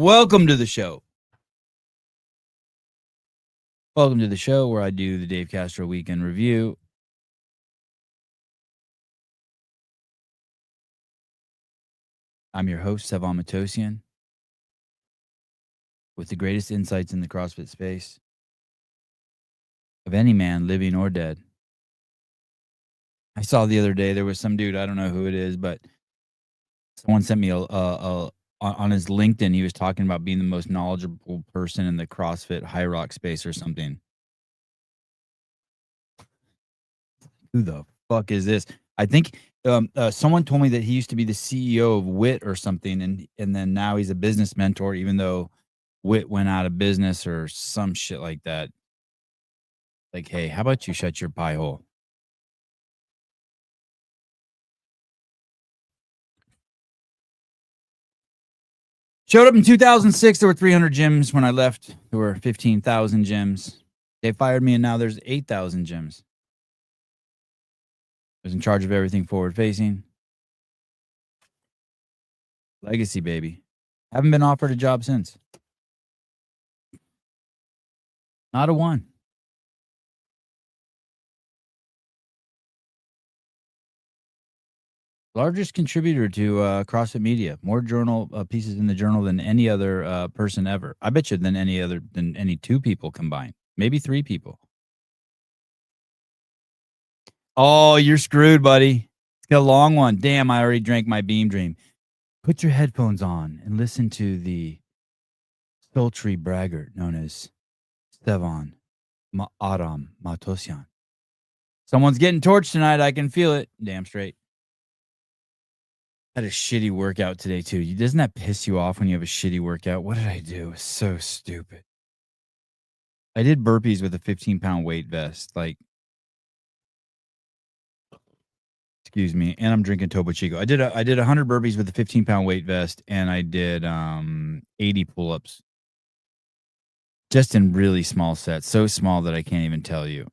Welcome to the show. Welcome to the show where I do the Dave Castro Weekend Review. I'm your host, Sevan Matosian, with the greatest insights in the CrossFit space of any man, living or dead. I saw the other day there was some dude, I don't know who it is, but someone sent me on his LinkedIn, he was talking about being the most knowledgeable person in the CrossFit high rock space or something. Who the fuck is this? I think someone told me that he used to be the CEO of WIT or something, and then now he's a business mentor, even though WIT went out of business or some shit like that. Like, hey, how about you shut your pie hole? Showed up in 2006. There were 300 gyms. When I left, there were 15,000 gyms. They fired me, and now there's 8,000 gyms. I was in charge of everything forward facing. Legacy, baby. Haven't been offered a job since. Not a one. Largest contributor to CrossFit Media. More journal pieces in the journal than any other person ever. I bet you than any two people combined. Maybe three people. Oh, you're screwed, buddy. It's got a long one. Damn, I already drank my Beam Dream. Put your headphones on and listen to the sultry braggart known as Sevan Matosian. Someone's getting torched tonight. I can feel it. Damn straight. I had a shitty workout today, too. Doesn't that piss you off when you have a shitty workout? What did I do? It was so stupid. I did burpees with a 15-pound weight vest. Like, excuse me. And I'm drinking Topo Chico. I did 100 burpees with a 15-pound weight vest, and I did 80 pull-ups. Just in really small sets. So small that I can't even tell you.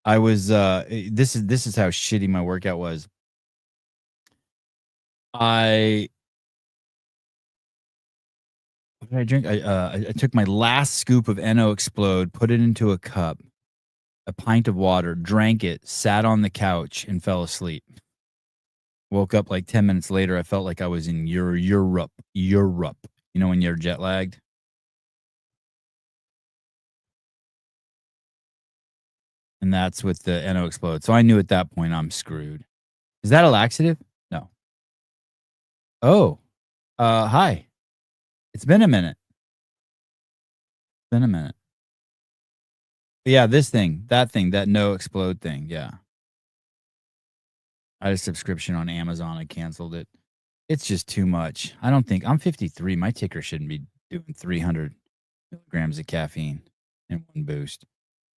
I was this is how shitty my workout was. What did I drink? I took my last scoop of NO Explode, put it into a cup, a pint of water, drank it, sat on the couch, and fell asleep. Woke up like 10 minutes later. I felt like I was in Europe. You know when you're jet lagged? And that's with the NO Explode. So I knew at that point I'm screwed. Is that a laxative? No. Oh. Hi. It's been a minute. Yeah, that No Explode thing. Yeah. I had a subscription on Amazon. I canceled it. It's just too much. I don't think I'm 53. My ticker shouldn't be doing 300 milligrams of caffeine in one boost.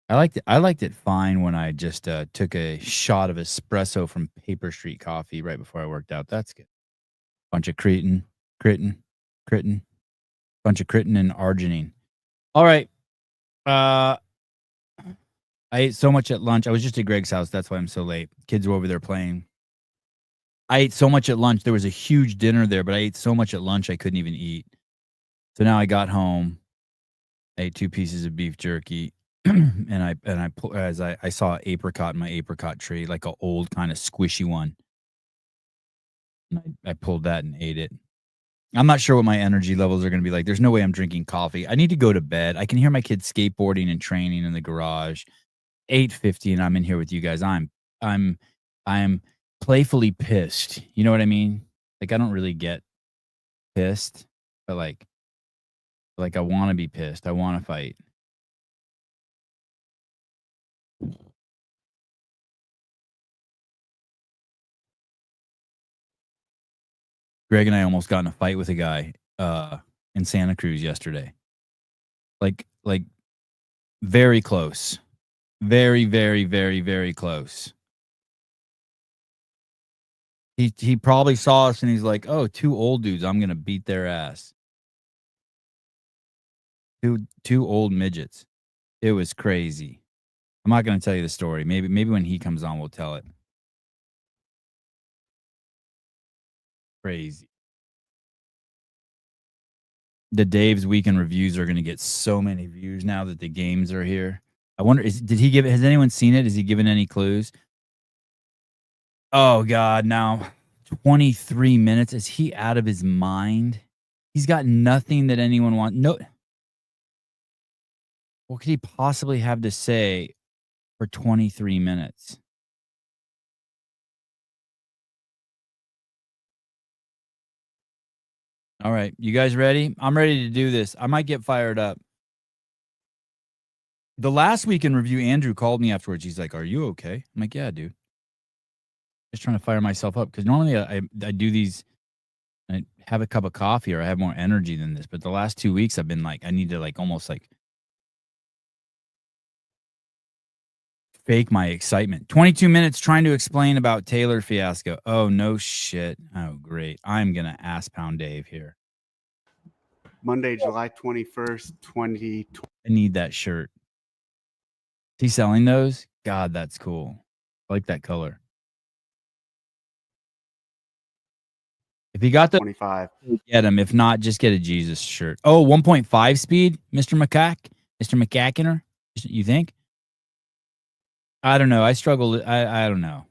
I liked it fine when I just took a shot of espresso from Paper Street Coffee right before I worked out. That's good. Bunch of creatine, bunch of creatine and arginine. All right. I ate so much at lunch. I was just at Greg's house. That's why I'm so late. Kids were over there playing. I ate so much at lunch. There was a huge dinner there, but I ate so much at lunch I couldn't even eat. So now I got home. I ate 2 pieces of beef jerky. and I saw apricot in my apricot tree, like an old kind of squishy one. And I pulled that and ate it. I'm not sure what my energy levels are going to be like. There's no way I'm drinking coffee. I need to go to bed. I can hear my kids skateboarding and training in the garage. 8:50 and I'm in here with you guys. I'm playfully pissed. You know what I mean? Like I don't really get pissed, but like I want to be pissed. I want to fight. Greg and I almost got in a fight with a guy in Santa Cruz yesterday. Like very close. Very, very, very, very close. He probably saw us and he's like, "Oh, 2 old dudes, I'm going to beat their ass." Two old midgets. It was crazy. I'm not going to tell you the story. Maybe when he comes on we'll tell it. Crazy. the Dave's weekend reviews are going to get so many views now that the games are here. I wonder, did he give it? Has anyone seen it? Has he given any clues? Oh God, now 23 minutes. Is he out of his mind? He's got nothing that anyone wants. No. What could he possibly have to say for 23 minutes? All right, you guys ready? I'm ready to do this. I might get fired up. The last week in review, Andrew called me afterwards. He's like, "Are you okay?" I'm like, "Yeah, dude. Just trying to fire myself up because normally I do these. I have a cup of coffee or I have more energy than this, but the last 2 weeks I've been like, I need to like almost like fake my excitement. 22 minutes trying to explain about Taylor fiasco. Oh no shit. Oh great. I'm gonna ass pound Dave here. Monday, July 21st, 2020. I need that shirt. Is he selling those? God, that's cool. I like that color. If you got the 25. get him. If not, just get a Jesus shirt. Oh, 1.5 speed, Mr. Mr. McCackiner. You think? I don't know. I struggle. I don't know.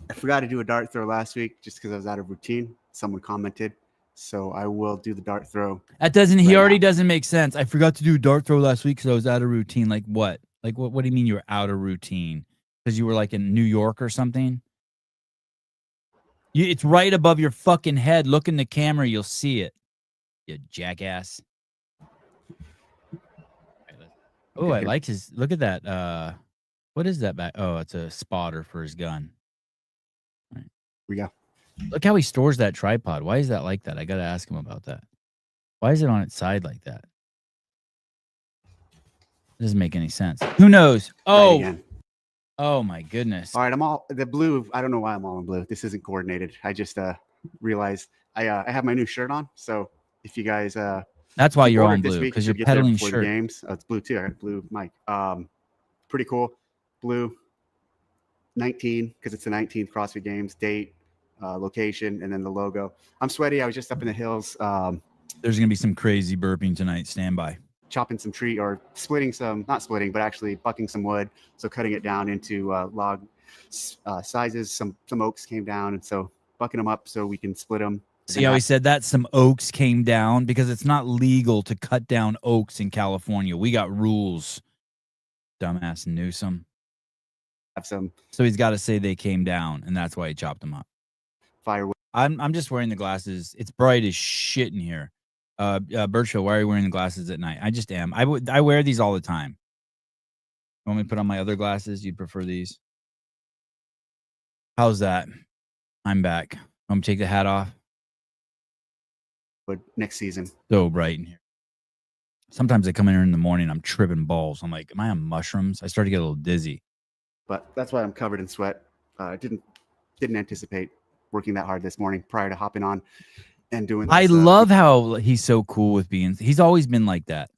I forgot to do a dart throw last week just because I was out of routine. Someone commented. So I will do the dart throw. That doesn't, he right already now. Doesn't make sense. I forgot to do a dart throw last week because I was out of routine. Like what? Like what do you mean you were out of routine? Because you were like in New York or something? It's right above your fucking head. Look in the camera. You'll see it. You jackass. Oh, I like his, look at that. What is that back? Oh, it's a spotter for his gun. Here we go. Look how he stores that tripod. Why is that like that? I got to ask him about that. Why is it on its side like that? It doesn't make any sense. Who knows? Oh, right oh my goodness. All right, I'm all the blue. I don't know why I'm all in blue. This isn't coordinated. I just realized I have my new shirt on. So if you guys that's why you're all in this blue, week, because you you're get there peddling before shirt. the games. Oh, it's blue too. I got a blue mic. Pretty cool. Blue 19 because it's the 19th CrossFit Games date, location, and then the logo. I'm sweaty. I was just up in the hills. There's gonna be some crazy burping tonight. Stand by. Chopping some tree or splitting some, not splitting, but actually bucking some wood. So cutting it down into log sizes. Some oaks came down, and so bucking them up so we can split them. See how he said that? Some oaks came down because it's not legal to cut down oaks in California. We got rules. Dumbass Newsom. Have some. So he's got to say they came down, and that's why he chopped them up. Firewood. I'm just wearing the glasses. It's bright as shit in here. Birchville, why are you wearing the glasses at night? I just am. I wear these all the time. You want me to put on my other glasses? You'd prefer these? How's that? I'm back. I'm gonna take the hat off. But next season. So bright in here. Sometimes I come in here in the morning, I'm tripping balls. I'm like, am I on mushrooms? I start to get a little dizzy. But that's why I'm covered in sweat. Didn't anticipate working that hard this morning prior to hopping on and doing this. I love how he's so cool with being. He's always been like that.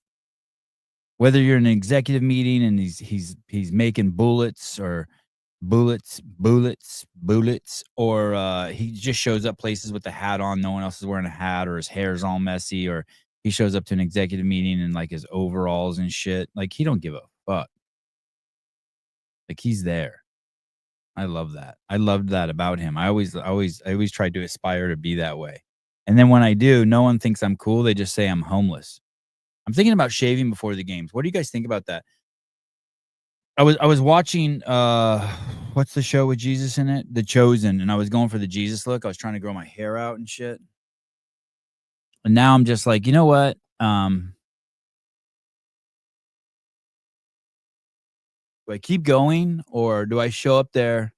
Whether you're in an executive meeting and he's making bullets, or he just shows up places with the hat on, no one else is wearing a hat, or his hair's all messy, or he shows up to an executive meeting in like his overalls and shit. Like he don't give a fuck. Like he's there. I love that. I loved that about him. I always tried to aspire to be that way. And then when I do, no one thinks I'm cool. They just say I'm homeless. I'm thinking about shaving before the games. What do you guys think about that? I was watching what's the show with Jesus in it? The Chosen, and I was going for the Jesus look. I was trying to grow my hair out and shit. And now I'm just like, you know what? Do I keep going, or do I show up there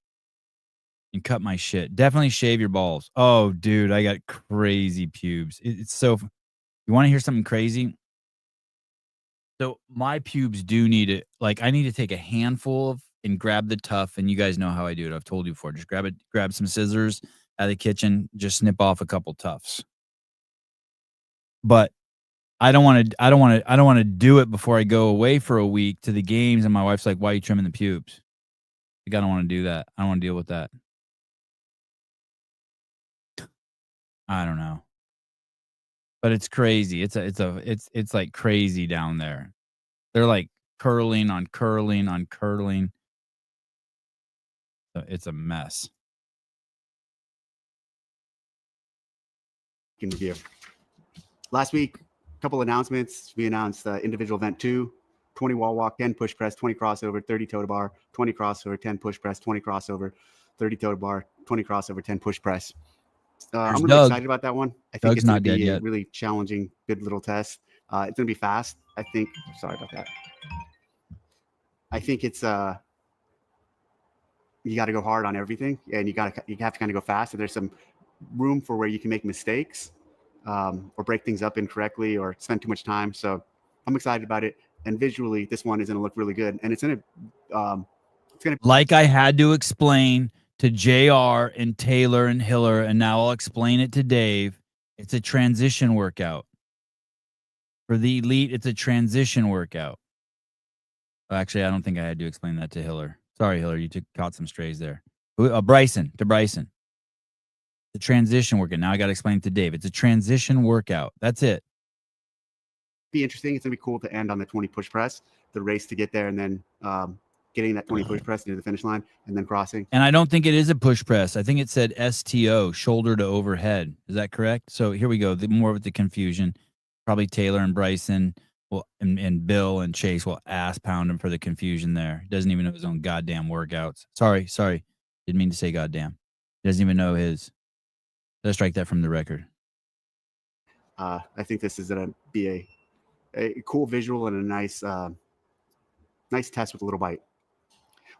and cut my shit? Definitely shave your balls. Oh, dude, I got crazy pubes. It's so. You want to hear something crazy? So my pubes do need it. Like I need to take a handful of and grab the tuft, and you guys know how I do it. I've told you before. Just grab some scissors out of the kitchen, just snip off a couple tufts. But I don't want to do it before I go away for a week to the games, and my wife's like, "Why are you trimming the pubes?" Like, I don't want to do that. I don't want to deal with that. I don't know. but it's crazy. It's like crazy down there. They're like curling on curling on curling. It's a mess. In review. Last week, a couple announcements. We announced individual event 2, 20 wall walk, 10 push press, 20 crossover, 30 toe to bar, 20 crossover, 10 push press, 20 crossover, 30 toe to bar, 20 crossover, 10 push press. I'm really excited about that one. I think Doug's it's going not to dead be a yet. really challenging, good little test. It's going to be fast. I think. Sorry about that. I think it's you got to go hard on everything, and you have to kind of go fast. And there's some room for where you can make mistakes or break things up incorrectly or spend too much time. So I'm excited about it. And visually, this one is going to look really good. And it's going to like I had to explain to JR and Taylor and Hiller, and now I'll explain it to Dave. It's a transition workout. For the elite, it's a transition workout. Actually, I don't think I had to explain that to Hiller. Sorry, Hiller, you caught some strays there. Bryson. The transition workout. Now I got to explain it to Dave. It's a transition workout. That's it. Be interesting. It's going to be cool to end on the 20 push press, the race to get there, and then getting that 20 push press into the finish line and then crossing. And I don't think it is a push press. I think it said STO, shoulder to overhead. Is that correct? So here we go. More with the confusion. Probably Taylor and Bryson and Bill and Chase will ass pound him for the confusion there. He doesn't even know his own goddamn workouts. Sorry. Didn't mean to say goddamn. He doesn't even know his. Let's strike that from the record. I think this is going to be a cool visual and a nice test with a little bite.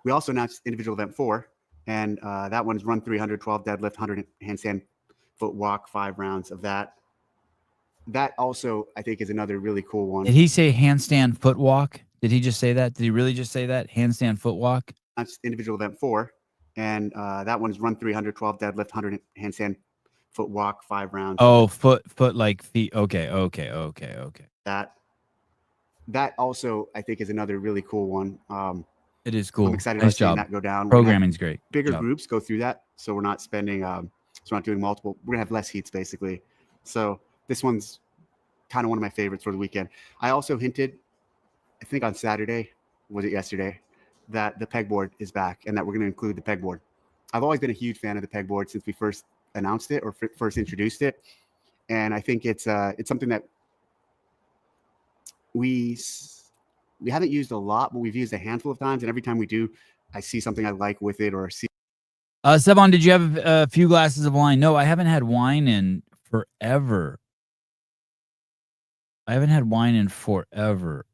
We also announced individual event 4, and that one's run 300, 12 deadlift, 100 handstand, foot walk, 5 rounds of that. That also, I think, is another really cool one. Did he say handstand foot walk? Did he just say that? Did he really just say that? Handstand foot walk? That's individual event 4, and that one's run 300, 12 deadlift, 100 handstand, foot walk, 5 rounds. Oh, foot like feet. Okay. That also, I think, is another really cool one. It is cool. I'm excited nice about seeing job. that go down. Programming's great. Bigger groups go through that, so we're not spending. So we're not doing multiple. We're gonna have less heats basically. So this one's kind of one of my favorites for the weekend. I also hinted, I think on Saturday, was it yesterday, that the pegboard is back and that we're going to include the pegboard. I've always been a huge fan of the pegboard since we first announced it or first introduced it, and I think it's something that we haven't used a lot, but we've used a handful of times, and every time we do, I see something I like with it or see. Sevon, did you have a few glasses of wine? No, I haven't had wine in forever. I haven't had wine in forever.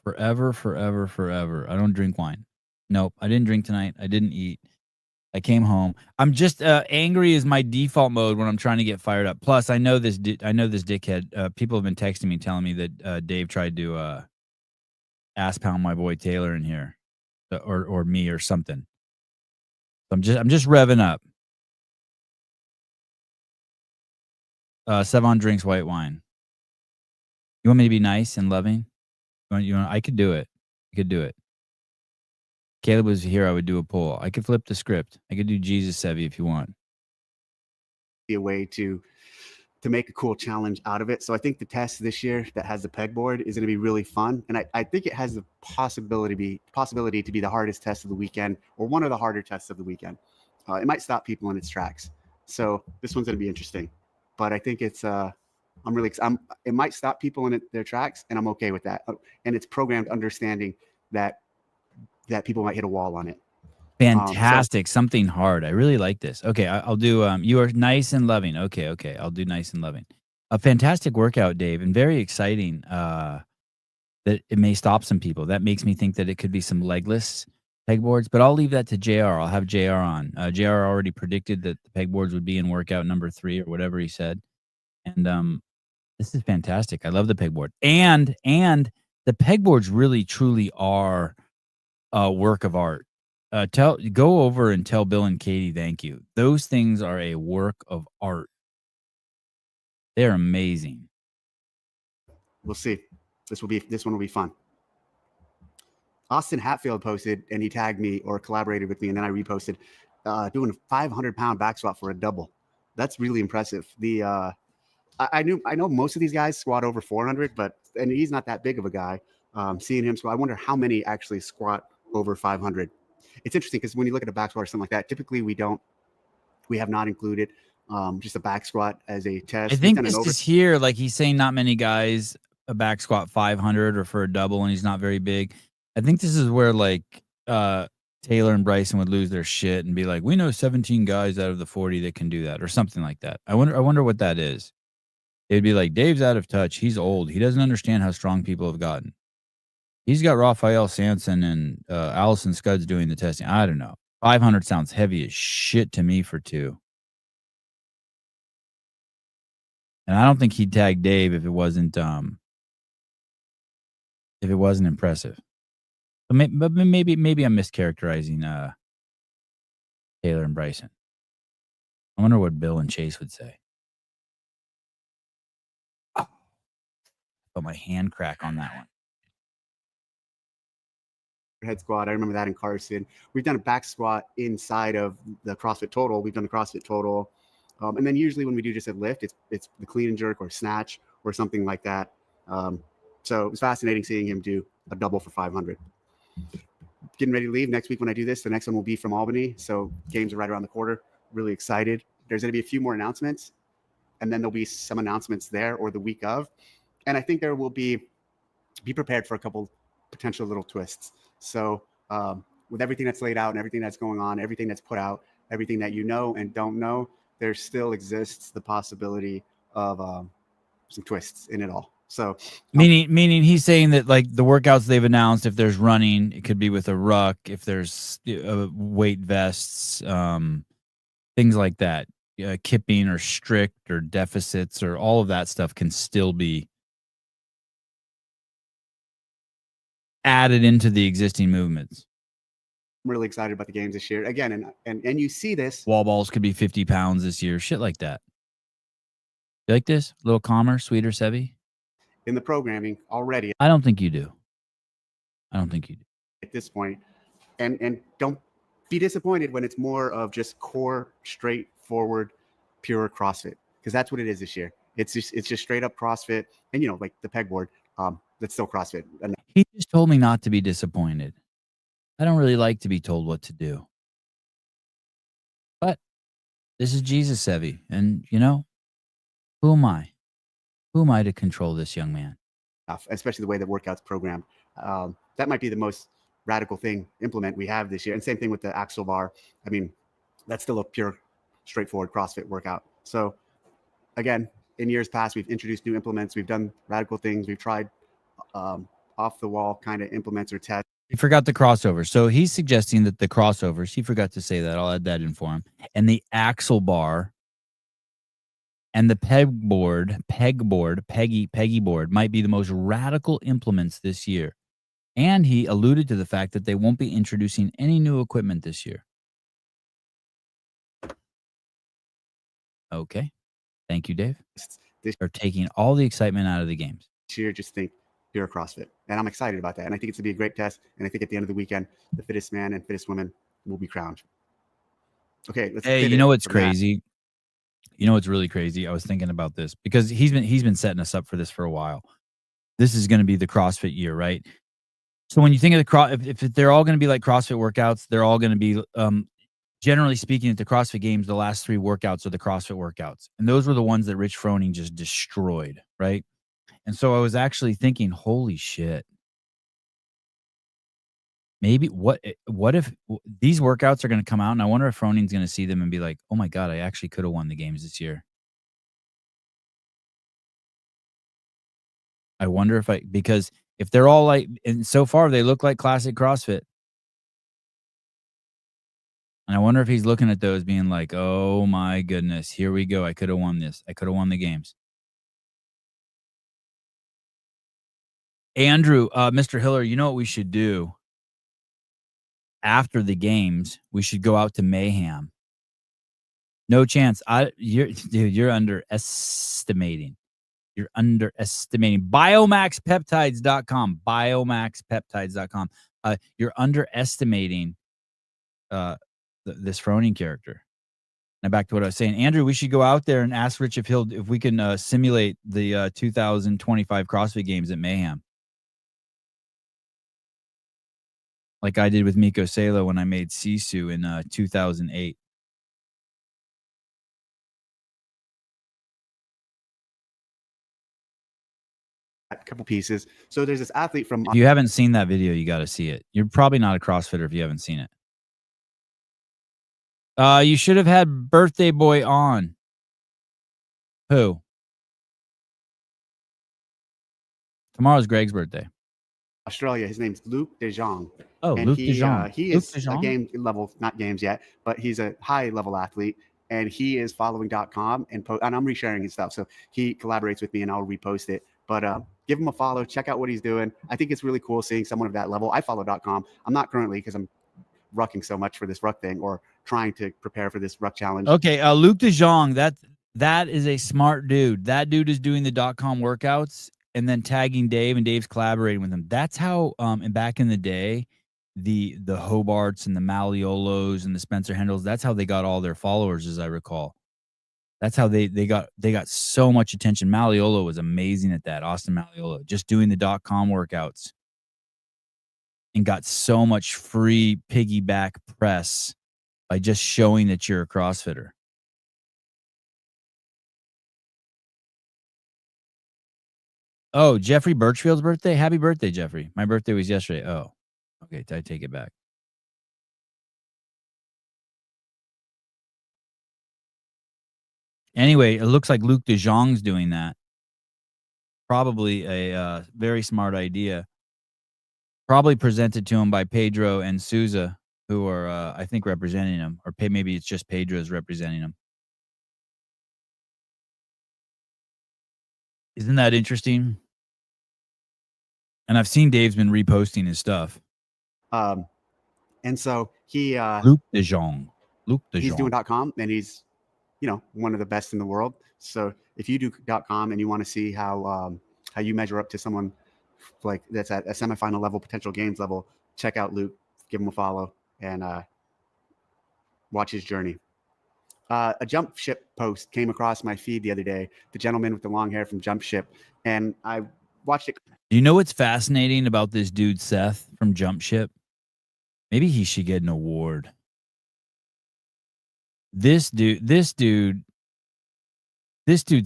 Forever. I don't drink wine. Nope, I didn't drink tonight. I didn't eat. I came home. I'm just angry is my default mode when I'm trying to get fired up. Plus, I know this dickhead. People have been texting me telling me that Dave tried to ass pound my boy Taylor in here, or me or something. I'm just revving up. Sevon drinks white wine. You want me to be nice and loving? You want? I could do it. I could do it. Caleb was here, I would do a poll. I could flip the script. I could do Jesus Sevy if you want. Be a way to make a cool challenge out of it. So I think the test this year that has the pegboard is going to be really fun, and I think it has the possibility to be the hardest test of the weekend or one of the harder tests of the weekend. It might stop people in its tracks. So this one's going to be interesting, but I think it's it might stop people in their tracks, and I'm okay with that. And it's programmed understanding that people might hit a wall on it. Fantastic. Something hard. I really like this. Okay, I'll do you are nice and loving. Okay. I'll do nice and loving. A fantastic workout, Dave, and very exciting that it may stop some people. That makes me think that it could be some legless pegboards, but I'll leave that to JR. I'll have JR on. JR already predicted that the pegboards would be in workout number 3 or whatever he said. And this is fantastic. I love the pegboard. And the pegboards really truly are a work of art. Go over and tell Bill and Katie thank you. Those things are a work of art. They're amazing. We'll see. This one will be fun. Austin Hatfield posted, and he tagged me or collaborated with me, and then I reposted doing a 500-pound back squat for a double. That's really impressive. I know most of these guys squat over 400, and he's not that big of a guy. Seeing him squat, I wonder how many actually squat over 500. It's interesting because when you look at a back squat or something like that, typically we have not included just a back squat as a test. I think this is here, like he's saying not many guys a back squat 500 or for a double, and he's not very big. I think this is where like Taylor and Bryson would lose their shit and be like, we know 17 guys out of the 40 that can do that or something like that. I wonder what that is. It'd be like, Dave's out of touch. He's old. He doesn't understand how strong people have gotten. He's got Raphael Sanson and Allison Scuds doing the testing. I don't know. 500 sounds heavy as shit to me for 2. And I don't think he'd tag Dave if it wasn't impressive. But maybe I'm mischaracterizing Taylor and Bryson. I wonder what Bill and Chase would say. Oh, put my hand crack on that one. Head squat. I remember that in Carson. We've done a back squat inside of the CrossFit Total. We've done the CrossFit Total. And then usually when we do just a lift, it's the clean and jerk or snatch or something like that. So it was fascinating seeing him do a double for 500. Getting ready to leave next week when I do this. The next one will be from Albany. So games are right around the corner. Really excited. There's going to be a few more announcements. And then there'll be some announcements there or the week of. And I think there will be prepared for a couple potential little twists. So with everything that's laid out and everything that's going on, everything that's put out, everything that you know and don't know, there still exists the possibility of some twists in it all. So meaning he's saying that like the workouts they've announced, if there's running, it could be with a ruck, if there's weight vests, things like that, kipping or strict or deficits or all of that stuff can still be added into the existing movements. I'm really excited about the games this year. Again, and you see this. Wall balls could be 50 pounds this year, shit like that. You like this? A little calmer, sweeter, Sebi? In the programming already. I don't think you do. At this point. And don't be disappointed when it's more of just core, straightforward, pure CrossFit. Because that's what it is this year. It's just straight up CrossFit. And like the pegboard, that's still CrossFit. And he just told me not to be disappointed. I don't really like to be told what to do. But this is Jesus, Sevi. And, who am I? Who am I to control this young man? Especially the way the workout's programmed. That might be the most radical thing implement we have this year. And same thing with the axle bar. I mean, that's still a pure, straightforward CrossFit workout. So, again, in years past, we've introduced new implements. We've done radical things. We've tried off-the-wall kind of implements or tests. He forgot the crossover. So he's suggesting that the crossovers, he forgot to say that. I'll add that in for him. And the axle bar and the peggy board might be the most radical implements this year. And he alluded to the fact that they won't be introducing any new equipment this year. Okay. Thank you, Dave. They're taking all the excitement out of the games. This year, just think pure CrossFit. And I'm excited about that. And I think it's going to be a great test. And I think at the end of the weekend, the fittest man and fittest woman will be crowned. Okay. Hey, you know what's crazy? You know what's really crazy? I was thinking about this because he's been setting us up for this for a while. This is going to be the CrossFit year, right? So when you think of if they're all going to be like CrossFit workouts, they're all going to be, generally speaking, at the CrossFit Games, the last 3 workouts are the CrossFit workouts. And those were the ones that Rich Froning just destroyed, right? And so I was actually thinking, holy shit. Maybe what if these workouts are going to come out and I wonder if Froning's going to see them and be like, oh my God, I actually could have won the games this year. I wonder because if they're all like, and so far they look like classic CrossFit. And I wonder if he's looking at those being like, oh my goodness, here we go. I could have won this. I could have won the games. Andrew, Mr. Hiller, you know what we should do? After the games, we should go out to Mayhem. No chance. You're underestimating. You're underestimating. Biomaxpeptides.com. Biomaxpeptides.com. You're underestimating this Froning character. Now back to what I was saying, Andrew. We should go out there and ask Rich if we can simulate the 2025 CrossFit Games at Mayhem, like I did with Miko Salo when I made Sisu in 2008. A couple pieces. So there's this athlete from If you haven't seen that video, you got to see it. You're probably not a CrossFitter if you haven't seen it. You should have had Birthday Boy on. Who? Tomorrow's Greg's birthday. Australia. His name's Luke De Jong. Oh, And Luke De Jong. he Luke is De a Jong? game level, not games yet, but he's a high level athlete. And he is following .com and I'm resharing his stuff. So he collaborates with me and I'll repost it. But give him a follow. Check out what he's doing. I think it's really cool seeing someone of that level. I follow .com. I'm not currently because I'm rucking so much for this ruck thing or trying to prepare for this ruck challenge. Okay, Luke De Jong. That is a smart dude. That dude is doing the .com workouts and then tagging Dave, and Dave's collaborating with him. That's how and back in the day, the Hobarts and the Maliolos and the Spencer Hendels, that's how they got all their followers, as I recall. That's how they got so much attention. Maliolo was amazing at that. Austin Maliolo, just doing the .com workouts, and got so much free piggyback press by just showing that you're a CrossFitter. Oh, Jeffrey Birchfield's birthday? Happy birthday, Jeffrey. My birthday was yesterday. Oh, okay. I take it back. Anyway, it looks like Luke De Jong's doing that. Probably a very smart idea. Probably presented to him by Pedro and Souza, who are, I think, representing him. Or maybe it's just Pedro's representing him. Isn't that interesting? And I've seen Dave's been reposting his stuff. And so he Luke De Jong. He's doing .com, and he's, you know, one of the best in the world. So if you do .com and you want to see how you measure up to someone like that's at a semifinal level, potential games level, check out Luke, give him a follow, and watch his journey. A Jump Ship post came across my feed the other day, the gentleman with the long hair from Jump Ship, and I watched it. You know what's fascinating about this dude, Seth, from Jump Ship? Maybe he should get an award. This dude's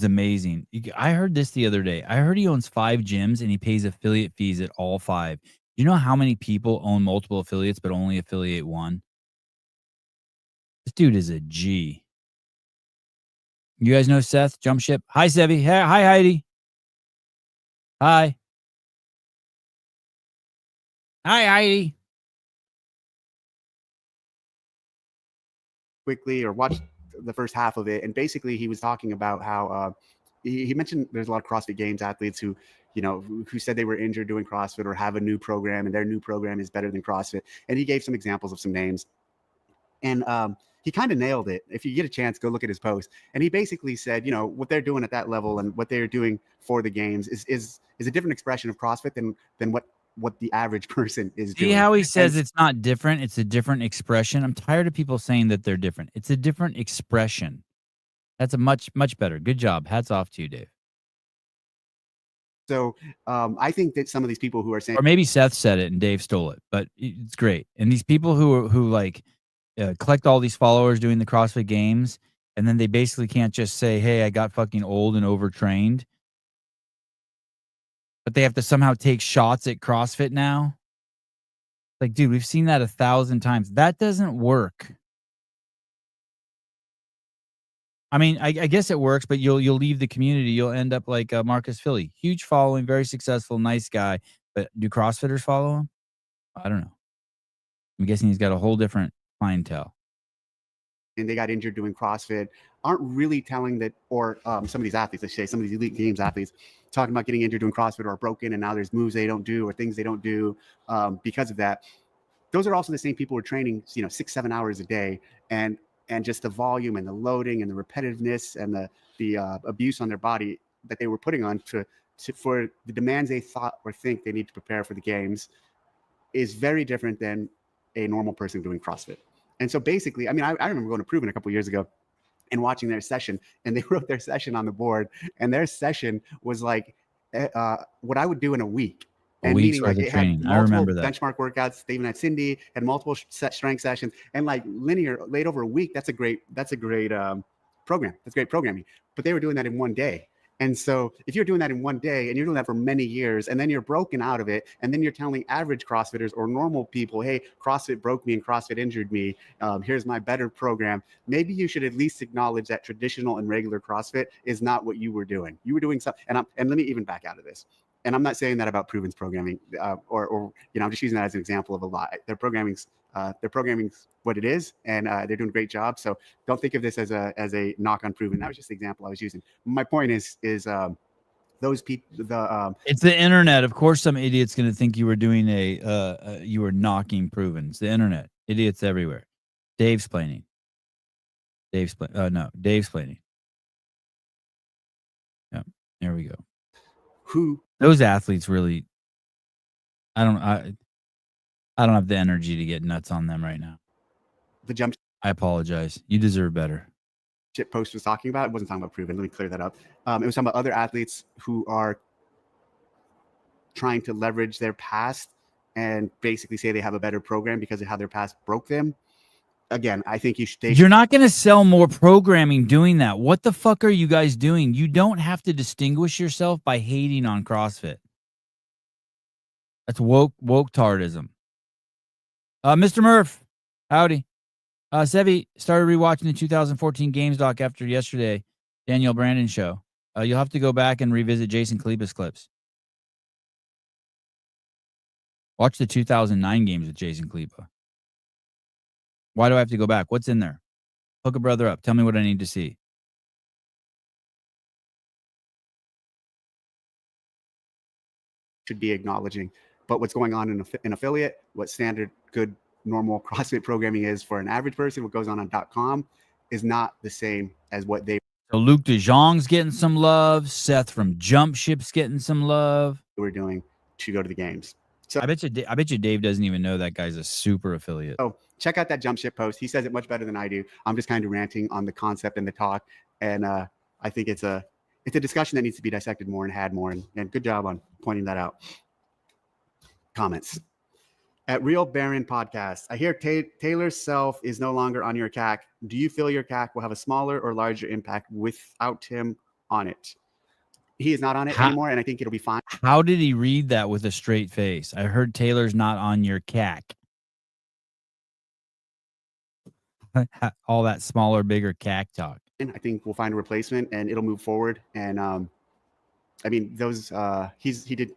amazing. I heard this the other day. I heard he owns 5 gyms and he pays affiliate fees at all 5. You know how many people own multiple affiliates but only affiliate one? This dude is a G. You guys know Seth, Jump Ship? Hi, Sevi. Hi, Heidi. Hi. Hi, Heidi. Quickly or watch the first half of it, and basically he was talking about how he mentioned there's a lot of CrossFit Games athletes who, you know, who said they were injured doing CrossFit or have a new program and their new program is better than CrossFit, and he gave some examples of some names, and he kind of nailed it. If you get a chance, go look at his post, and he basically said, you know, what they're doing at that level and what they're doing for the games is a different expression of CrossFit than what the average person is doing. See how he says it's not different? It's a different expression. I'm tired of people saying that they're different. It's a different expression. That's a much better. Good job. Hats off to you, Dave. So I think that some of these people who are saying, or maybe Seth said it and Dave stole it, but it's great. And these people who like collect all these followers doing the CrossFit Games, and then they basically can't just say, "Hey, I got fucking old and overtrained," but they have to somehow take shots at CrossFit now. Like, dude, we've seen that 1,000 times. That doesn't work. I mean, I guess it works, but you'll leave the community. You'll end up like Marcus Philly, huge following, very successful, nice guy. But do CrossFitters follow him? I don't know. I'm guessing he's got a whole different clientele. And they got injured doing CrossFit aren't really telling that, or some of these athletes, I say, some of these elite games athletes talking about getting injured doing CrossFit or broken, and now there's moves they don't do or things they don't do because of that. Those are also the same people who are training, you know, 6-7 hours a day, and just the volume and the loading and the repetitiveness and the abuse on their body that they were putting on for the demands they thought or think they need to prepare for the games is very different than a normal person doing CrossFit. And so basically, I mean, I remember going to Proven a couple of years ago, and watching their session, and they wrote their session on the board, and their session was like what I would do in a week. A And week's meaning worth like of it had training. I multiple remember that. benchmark workouts. They even had Cindy, had multiple set strength sessions, and like linear laid over a week. That's a great program. That's great programming. But they were doing that in one day. And so if you're doing that in one day and you're doing that for many years, and then you're broken out of it, and then you're telling average CrossFitters or normal people, hey, CrossFit broke me and CrossFit injured me. Here's my better program. Maybe you should at least acknowledge that traditional and regular CrossFit is not what you were doing. You were doing something. And let me even back out of this. And I'm not saying that about Proven's programming, or I'm just using that as an example of a lot. Their programming's what it is, and they're doing a great job. So don't think of this as a knock on Proven. That was just the example I was using. My point is those people. It's the internet. Of course, some idiot's going to think you were doing you were knocking Proven. It's the internet. Idiots everywhere. Dave's planning. Dave's planning. Yeah, there we go. Those athletes really, I don't have the energy to get nuts on them right now. The jump. I apologize. You deserve better. Shit post was talking about. It wasn't talking about Proven. Let me clear that up. It was talking about other athletes who are trying to leverage their past and basically say they have a better program because of how their past broke them. Again, I think you're not going to sell more programming doing that. What the fuck are you guys doing? You don't have to distinguish yourself by hating on CrossFit. That's woke tardism. Mr. Murph, howdy. Sebi started rewatching the 2014 Games doc after yesterday, Danielle Brandon show. You'll have to go back and revisit Jason Kaliba's clips. Watch the 2009 games with Jason Kaliba. Why do I have to go back? What's in there? Hook a brother up. Tell me what I need to see. Should be acknowledging. But what's going on in affiliate, what standard good normal CrossFit programming is for an average person, what goes on .com is not the same as what they. So Luke DeJong's getting some love. Seth from Jump Ship's getting some love. We're doing to go to the games. So I bet you Dave doesn't even know that guy's a super affiliate. Oh, check out that Jump Ship post. He says it much better than I do. I'm just kind of ranting on the concept and the talk, and I think it's a discussion that needs to be dissected more and had more. And good job on pointing that out. Comments at Real Baron Podcast. I hear Taylor's self is no longer on your CAC. Do you feel your CAC will have a smaller or larger impact without him on it? He is not on it anymore, and I think it'll be fine. How did he read that with a straight face? I heard Taylor's not on your CAC. All that smaller, bigger CAC talk. And I think we'll find a replacement, and it'll move forward. And I mean, those he did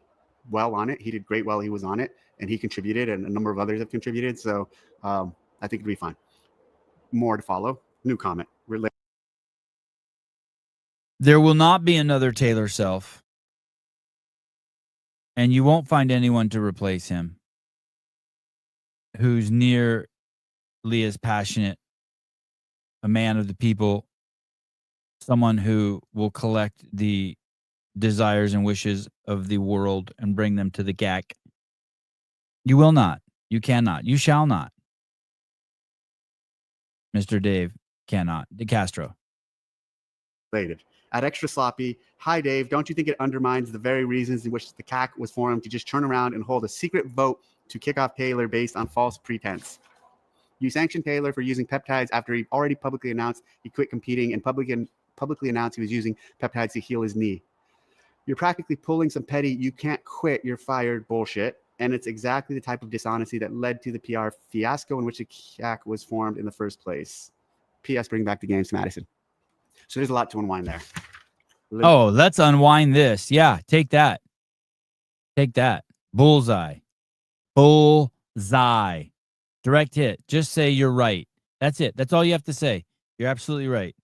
well on it. He did great while he was on it, and he contributed, and a number of others have contributed. So I think it'll be fine. More to follow. New comment. There will not be another Taylor Self, and you won't find anyone to replace him who's nearly as passionate, a man of the people, someone who will collect the desires and wishes of the world and bring them to the GAC. You will not. You cannot. You shall not. Mr. Dave cannot. De Castro. Related. At Extra Sloppy, hi Dave, don't you think it undermines the very reasons in which the CAC was formed to just turn around and hold a secret vote to kick off Taylor based on false pretense? You sanctioned Taylor for using peptides after he already publicly announced he quit competing and publicly announced he was using peptides to heal his knee. You're practically pulling some petty "you can't quit, you're fired" bullshit, and it's exactly the type of dishonesty that led to the PR fiasco in which the CAC was formed in the first place. P.S. Bring back the games to Madison. So there's a lot to unwind there. Oh, let's unwind this. Yeah, take that. Take that. Bullseye. Bullseye. Direct hit. Just say you're right. That's it. That's all you have to say. You're absolutely right.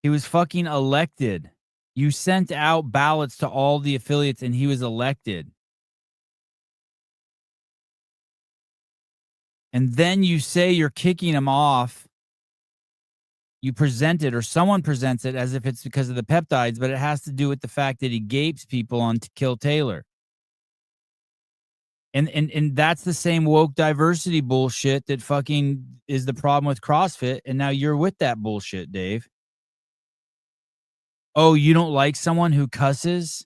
He was fucking elected. You sent out ballots to all the affiliates and he was elected. And then you say you're kicking him off. You present it, or someone presents it as if it's because of the peptides, but it has to do with the fact that he gapes people on to kill Taylor. And that's the same woke diversity bullshit that fucking is the problem with CrossFit, and now you're with that bullshit, Dave. Oh, you don't like someone who cusses?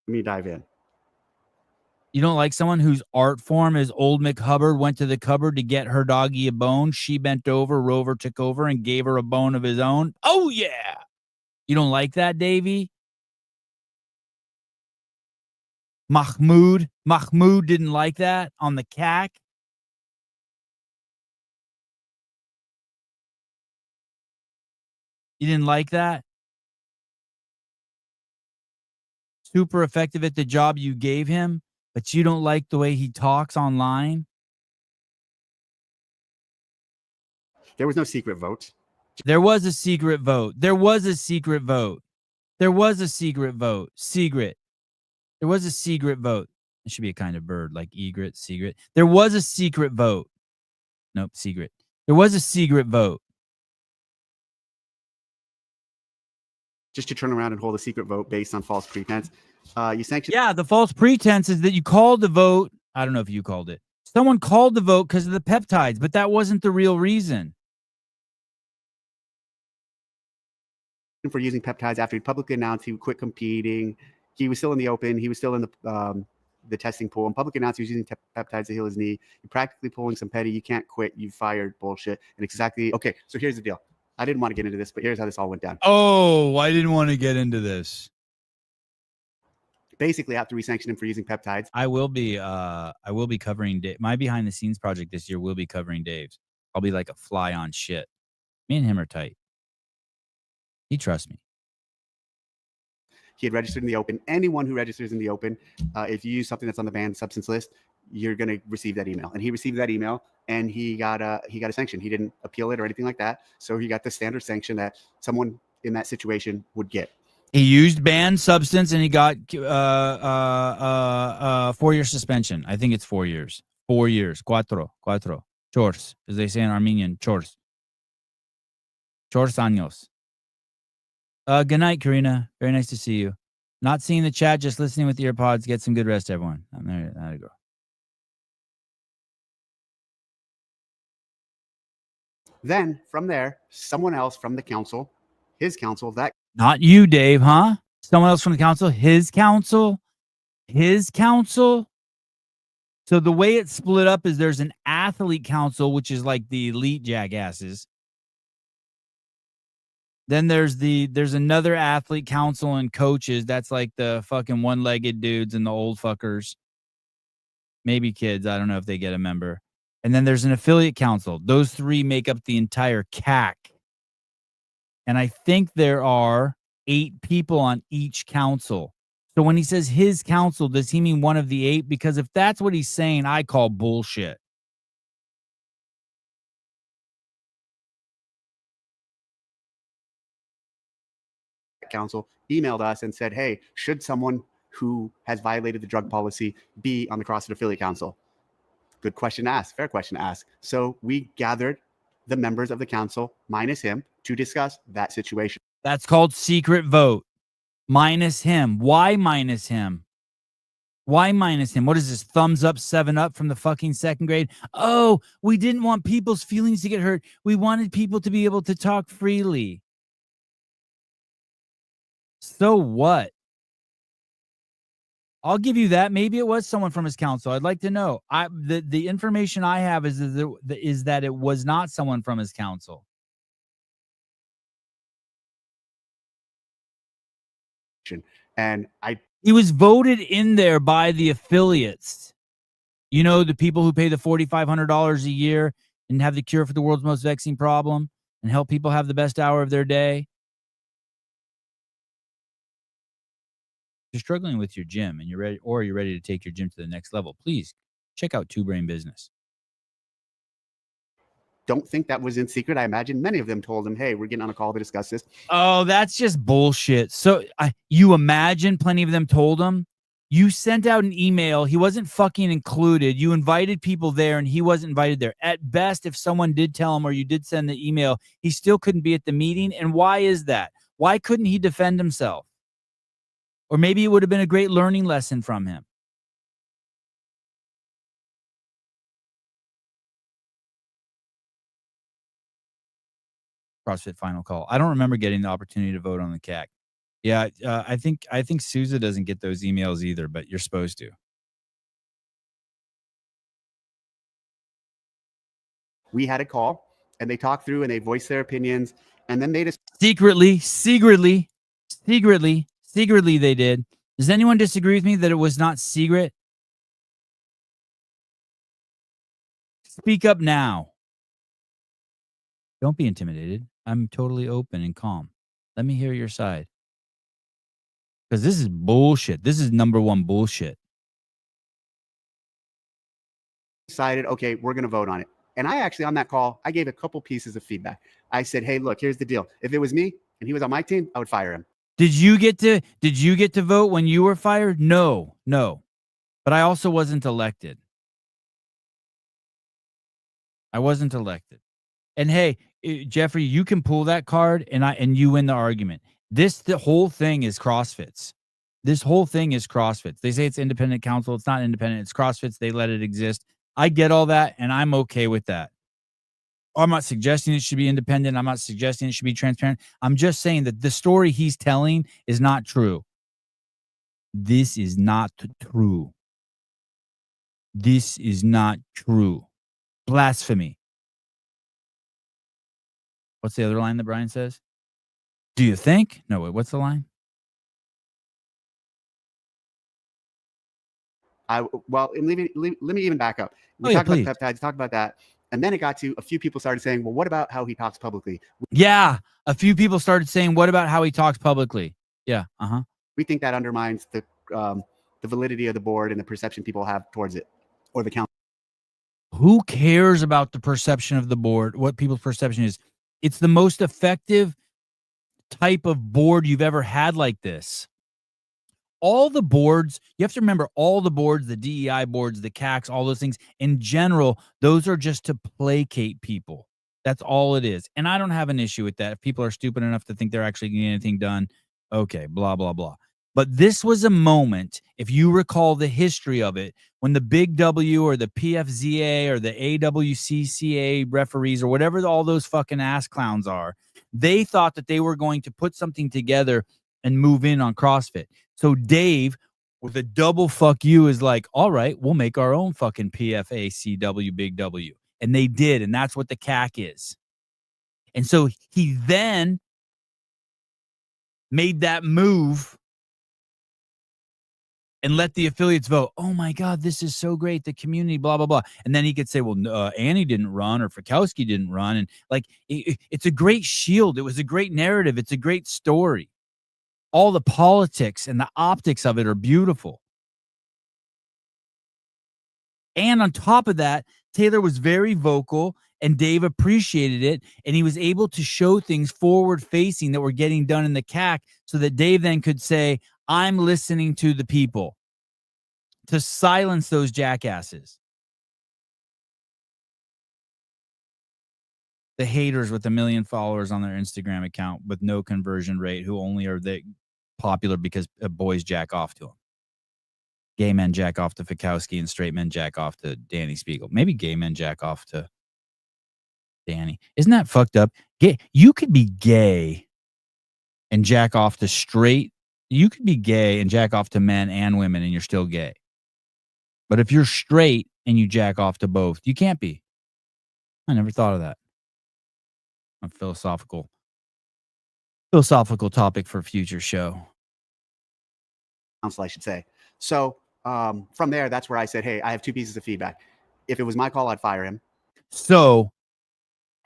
Let me dive in. You don't like someone whose art form is old McHubbard went to the cupboard to get her doggy a bone. She bent over, Rover took over and gave her a bone of his own. Oh, yeah. You don't like that, Davey? Mahmoud didn't like that on the CAC. You didn't like that? Super effective at the job you gave him, but you don't like the way he talks online? There was no secret vote. There was a secret vote. There was a secret vote. There was a secret vote. Secret. There was a secret vote. It should be a kind of bird like egret, secret. There was a secret vote. Nope, secret. There was a secret vote. Just to turn around and hold a secret vote based on false pretense. You sanctioned. Yeah, the false pretense is that you called the vote. I don't know if you called it. Someone called the vote because of the peptides, but that wasn't the real reason. For using peptides after he publicly announced he would quit competing. He was still in the open. He was still in the testing pool, and publicly announced he was using peptides to heal his knee. You're practically pulling some petty. You can't quit. You fired bullshit. And exactly. Okay, so here's the deal. I didn't want to get into this, but here's how this all went down. Oh, I didn't want to get into this. Basically, after we sanctioned him for using peptides, I will be covering Dave. My behind the scenes project this year will be covering Dave's. I'll be like a fly on shit. Me and him are tight. He trusts me. He had registered in the open. Anyone who registers in the open, if you use something that's on the banned substance list, you're going to receive that email. And he received that email, and he got a sanction. He didn't appeal it or anything like that. So he got the standard sanction that someone in that situation would get. He used banned substance, and he got 4-year suspension. I think it's 4 years. 4 years. Cuatro. Chors, as they say in Armenian. Chors años. Good night, Karina. Very nice to see you. Not seeing the chat, just listening with earpods. Get some good rest, everyone. There you go. Then from there, someone else from the council, his council, that. Not you, Dave, huh? Someone else from the council, his council. So the way it's split up is there's an athlete council, which is like the elite jackasses. Then there's another athlete council and coaches. That's like the fucking one-legged dudes and the old fuckers. Maybe kids. I don't know if they get a member. And then there's an affiliate council. Those three make up the entire CAC. And I think there are 8 people on each council. So when he says his council, does he mean one of the 8? Because if that's what he's saying, I call bullshit. Council emailed us and said, hey, should someone who has violated the drug policy be on the CrossFit Affiliate Council? Good question to ask. Fair question to ask. So we gathered the members of the council minus him to discuss that situation. That's called secret vote. Minus him. Why minus him? Why minus him? What is this? Thumbs up, 7 up from the fucking 2nd grade? Oh, we didn't want people's feelings to get hurt. We wanted people to be able to talk freely. So what? I'll give you that. Maybe it was someone from his council. I'd like to know. The information I have is that it was not someone from his council. And he was voted in there by the affiliates. You know, the people who pay the $4,500 a year and have the cure for the world's most vexing problem and help people have the best hour of their day. If you're struggling with your gym and you're ready to take your gym to the next level, please check out Two Brain Business. Don't think that was in secret. I imagine many of them told him, hey, we're getting on a call to discuss this. Oh, that's just bullshit. So you imagine plenty of them told him? You sent out an email. He wasn't fucking included. You invited people there and he wasn't invited there. At best, if someone did tell him or you did send the email, he still couldn't be at the meeting. And why is that? Why couldn't he defend himself? Or maybe it would have been a great learning lesson from him. CrossFit final call. I don't remember getting the opportunity to vote on the CAC. Yeah, I think Sousa doesn't get those emails either, but you're supposed to. We had a call and they talked through and they voiced their opinions, and then they just Secretly they did. Does anyone disagree with me that it was not secret? Speak up now. Don't be intimidated. I'm totally open and calm. Let me hear your side. Because this is bullshit. This is number one bullshit. decided, okay, we're going to vote on it. And I actually, on that call, I gave a couple pieces of feedback. I said, hey, look, here's the deal. If it was me and he was on my team, I would fire him. Did you get to vote when you were fired? No. But I also wasn't elected. I wasn't elected. And hey, Jeffrey, you can pull that card and you win the argument. The whole thing is CrossFit's. This whole thing is CrossFit's. They say it's independent counsel. It's not independent. It's CrossFit's. They let it exist. I get all that, and I'm okay with that. I'm not suggesting it should be independent. I'm not suggesting it should be transparent. I'm just saying that the story he's telling is not true. This is not true. This is not true. Blasphemy. What's the other line that Brian says? Do you think? No, wait, what's the line? Well, let me even back up. We Yeah, talked about peptides, talked about that. And then it got to a few people started saying, well, what about how he talks publicly? Yeah, a few people started saying, what about how he talks publicly? Yeah, We think that undermines the validity of the board and the perception people have towards it, or the council. Who cares about the perception of the board, what people's perception is? It's the most effective type of board you've ever had like this. All the boards, you have to remember, all the boards, the DEI boards, the CACs, all those things, in general, those are just to placate people. That's all it is. And I don't have an issue with that. If people are stupid enough to think they're actually getting anything done, okay, blah, blah, blah. But this was a moment, if you recall the history of it, when the Big W or the PFZA or the AWCCA referees or whatever all those fucking ass clowns are, they thought that they were going to put something together and move in on CrossFit. So Dave, with a double fuck you, is like, all right, we'll make our own fucking PFACW Big W. And they did, and that's what the CAC is. And so he then made that move and let the affiliates vote. Oh my God, this is so great. The community, blah, blah, blah. And then he could say, well, Annie didn't run or Fikowski didn't run. And like, it's a great shield. It was a great narrative. It's a great story. All the politics and the optics of it are beautiful. And on top of that, Taylor was very vocal and Dave appreciated it. And he was able to show things forward facing that were getting done in the CAC so that Dave then could say, I'm listening to the people, to silence those jackasses. The haters with 1 million followers on their Instagram account with no conversion rate, who only are popular because boys jack off to them. Gay men jack off to Fikowski and straight men jack off to Danny Spiegel. Maybe gay men jack off to Danny. Isn't that fucked up? You could be gay and jack off to straight. You could be gay and jack off to men and women and you're still gay. But if you're straight and you jack off to both, you can't be. I never thought of that. A philosophical topic for a future show. Council, I should say. So from there, that's where I said, hey, I have two pieces of feedback. If it was my call, I'd fire him. So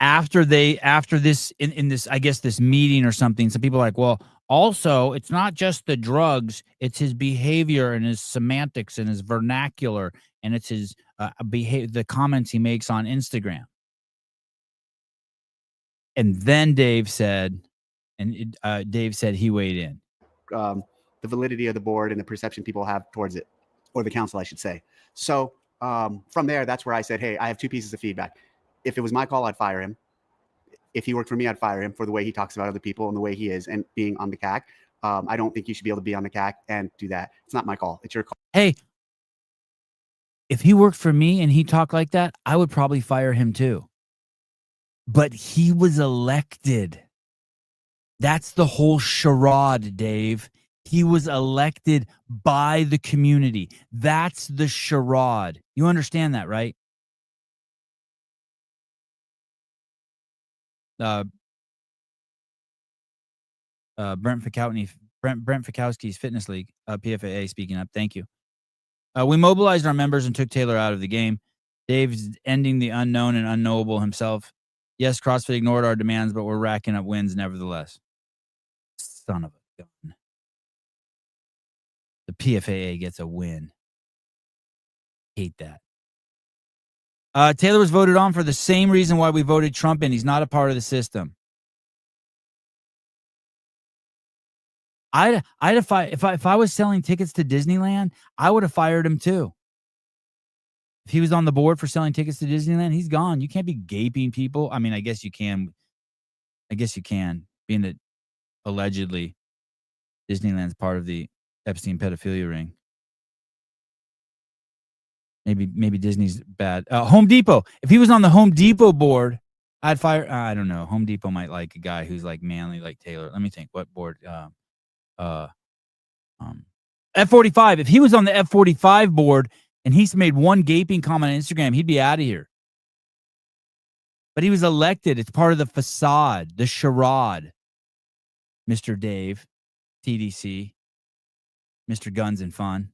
after this, in this, I guess this meeting or something, some people are like, well, also, it's not just the drugs, it's his behavior and his semantics and his vernacular, and it's his the comments he makes on Instagram. And then Dave said he weighed in. The validity of the board and the perception people have towards it, or the council, I should say. So from there, that's where I said, hey, I have two pieces of feedback. If it was my call, I'd fire him. If he worked for me, I'd fire him for the way he talks about other people and the way he is and being on the CAC. I don't think you should be able to be on the CAC and do that. It's not my call. It's your call. Hey, if he worked for me and he talked like that, I would probably fire him too. But he was elected. That's the whole charade, Dave. He was elected by the community. That's the charade. You understand that, right? Brent Fikowski's Fitness League, PFAA speaking up. Thank you. We mobilized our members and took Taylor out of the game. Dave's ending the unknown and unknowable himself. Yes, CrossFit ignored our demands, but we're racking up wins nevertheless. Son of a gun. The PFAA gets a win. Hate that. Taylor was voted on for the same reason why we voted Trump in. He's not a part of the system. If I was selling tickets to Disneyland, I would have fired him too. If he was on the board for selling tickets to Disneyland, he's gone. You can't be gaping people. I mean, I guess you can. Being that allegedly Disneyland's part of the Epstein pedophilia ring. Maybe Disney's bad. Home Depot. If he was on the Home Depot board, I'd fire. I don't know. Home Depot might like a guy who's like manly, like Taylor. Let me think. What board? F45. If he was on the F45 board and he's made one gaping comment on Instagram, he'd be out of here. But he was elected. It's part of the facade, the charade. Mr. Dave, TDC, Mr. Guns and Fun.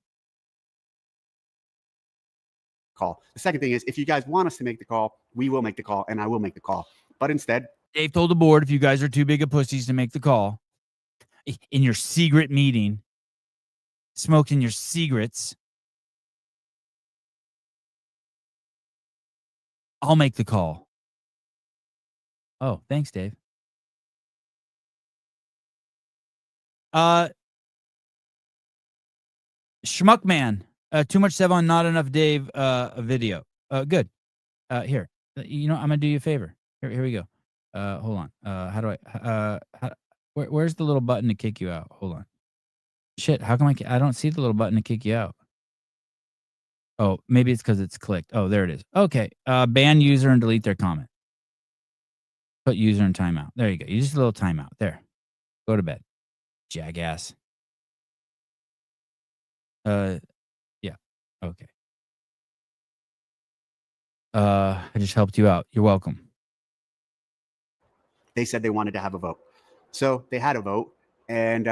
Call. The second thing is, if you guys want us to make the call, we will make the call, and I will make the call. But instead, Dave told the board, if you guys are too big of pussies to make the call, in your secret meeting, smoking your cigarettes, I'll make the call. Oh, thanks, Dave. Schmuckman. Too much Sevon, not enough Dave video. Good. Here. I'm going to do you a favor. Here we go. Hold on. How do I... where's the little button to kick you out? Hold on. Shit, how come I don't see the little button to kick you out? Oh, maybe it's because it's clicked. Oh, there it is. Okay. Ban user and delete their comment. Put user in timeout. There you go. You just a little timeout. There. Go to bed. Jackass. Yeah. Okay. I just helped you out. You're welcome. they said they wanted to have a vote. So they had a vote. And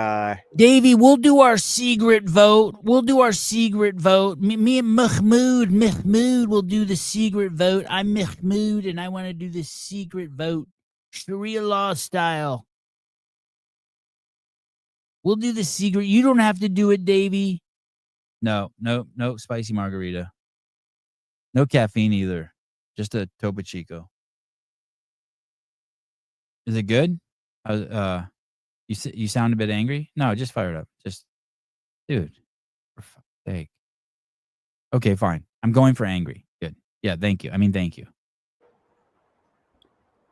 Davey, we'll do our secret vote. Me and Mahmoud will do the secret vote. I'm Mahmoud, and I want to do the secret vote, Sharia law style. We'll do the secret. You don't have to do it, Davey. No, spicy margarita. No caffeine either. Just a Topo Chico. Is it good? You sound a bit angry? No, just fire it up. Just, dude, for fuck's sake. Okay, fine. I'm going for angry. Good. Yeah, thank you. Thank you.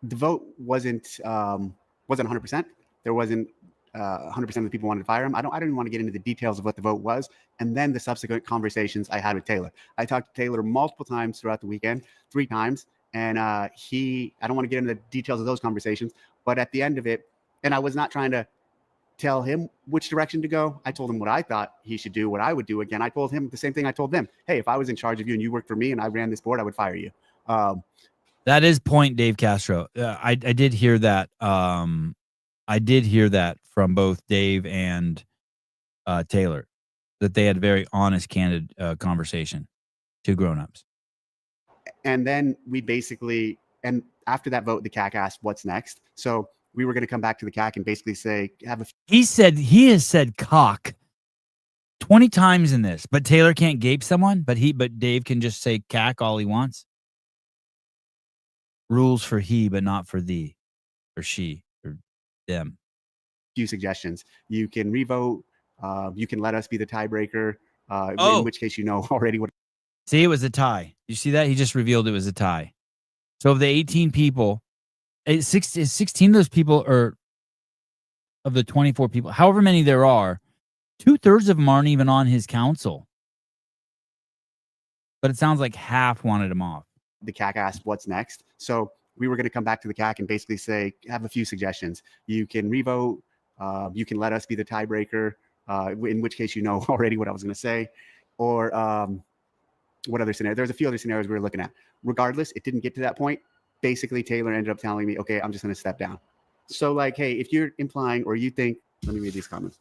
The vote wasn't 100%. There wasn't 100% of the people wanted to fire him. I don't even want to get into the details of what the vote was. And then the subsequent conversations I had with Taylor. I talked to Taylor multiple times throughout the weekend, 3 times. And I don't want to get into the details of those conversations, but at the end of it, and I was not trying to tell him which direction to go. I told him what I thought he should do, what I would do. Again, I told him the same thing I told them. Hey, if I was in charge of you and you worked for me and I ran this board, I would fire you. That is point, Dave Castro. I did hear that. I did hear that from both Dave and Taylor, that they had a very honest, candid conversation. 2 grown-ups. And then we basically, and after that vote, the CAC asked what's next. So we were going to come back to the CAC and basically say, he has said cock 20 times in this, but Taylor can't gape someone, but Dave can just say CAC all he wants. Rules for he, but not for thee, or she, or them. Few suggestions. You can revote. You can let us be the tiebreaker. In which case, already what. See, it was a tie. You see that? He just revealed it was a tie. So of the 18 people, 16 of those people are of the 24 people, however many there are, 2/3 of them aren't even on his council. But it sounds like half wanted him off. The CAC asked what's next. So we were going to come back to the CAC and basically say, have a few suggestions. You can revote. You can let us be the tiebreaker, in which case you know already what I was going to say. Or what other scenario? There's a few other scenarios we were looking at. Regardless, it didn't get to that point. Basically, Taylor ended up telling me, okay, I'm just going to step down. So like, hey, if you're implying or you think, let me read these comments.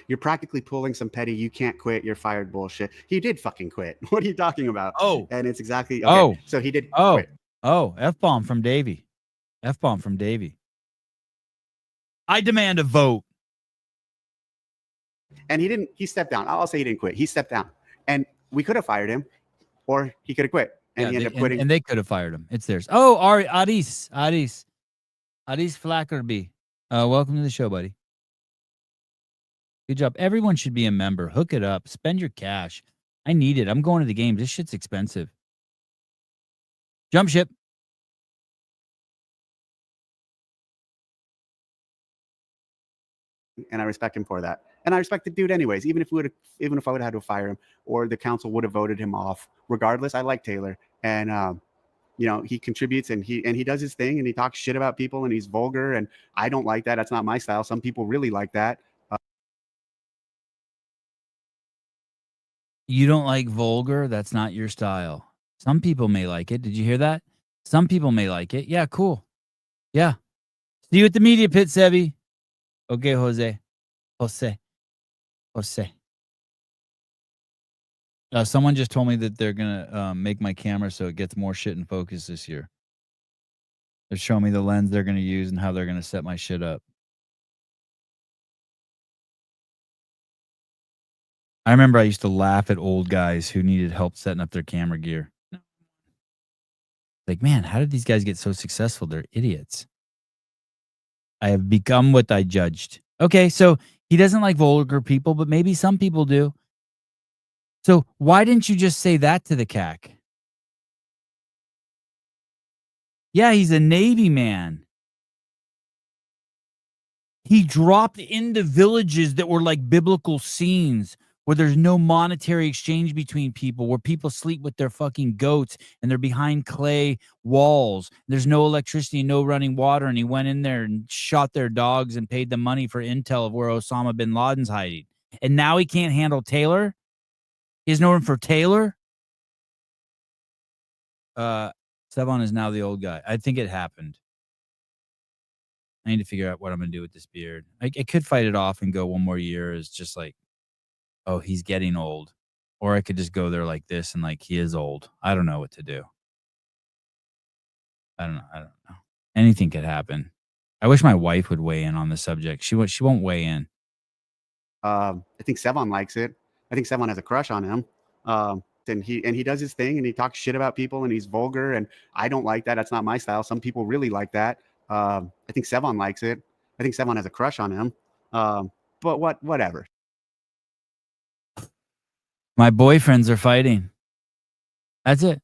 You're practically pulling some petty, you can't quit, you're fired bullshit. He did fucking quit. What are you talking about? Oh. And it's exactly, okay. So he did quit. Oh, F-bomb from Davey. F-bomb from Davey. I demand a vote. And he stepped down. I'll say he didn't quit. He stepped down. And we could have fired him or he could have quit. And he ended up quitting. And they could have fired him. It's theirs. Oh, Aris Flackerby. Welcome to the show, buddy. Good job. Everyone should be a member. Hook it up. Spend your cash. I need it. I'm going to the games. This shit's expensive. Jump ship. And I respect him for that. And I respect the dude anyways. Even if I would have had to fire him or the council would have voted him off. Regardless, I like Taylor. And he contributes and he does his thing and he talks shit about people and he's vulgar. And I don't like that. That's not my style. Some people really like that. You don't like vulgar? That's not your style. Some people may like it. Did you hear that? Some people may like it. Yeah, cool. Yeah. See you at the media pit, Sebi. Okay, Jose. Someone just told me that they're going to make my camera so it gets more shit in focus this year. They're showing me the lens they're going to use and how they're going to set my shit up. I remember I used to laugh at old guys who needed help setting up their camera gear. Like, man, how did these guys get so successful? They're idiots. I have become what I judged. Okay, so he doesn't like vulgar people, but maybe some people do. So why didn't you just say that to the CAC? Yeah, he's a Navy man. He dropped into villages that were like biblical scenes where there's no monetary exchange between people, where people sleep with their fucking goats and they're behind clay walls. There's no electricity, no running water. And he went in there and shot their dogs and paid them money for intel of where Osama bin Laden's hiding. And now he can't handle Taylor? He has no room for Taylor? Sevon is now the old guy. I think it happened. I need to figure out what I'm going to do with this beard. I could fight it off and go one more year as just like, oh, he's getting old. Or I could just go there like this and like, he is old. I don't know what to do. I don't know. Anything could happen. I wish my wife would weigh in on the subject. She won't weigh in. I think Sevon likes it. I think Sevon has a crush on him. And he does his thing and he talks shit about people and he's vulgar and I don't like that. That's not my style. Some people really like that. I think Sevon likes it. I think Sevon has a crush on him. But whatever. My boyfriends are fighting. That's it.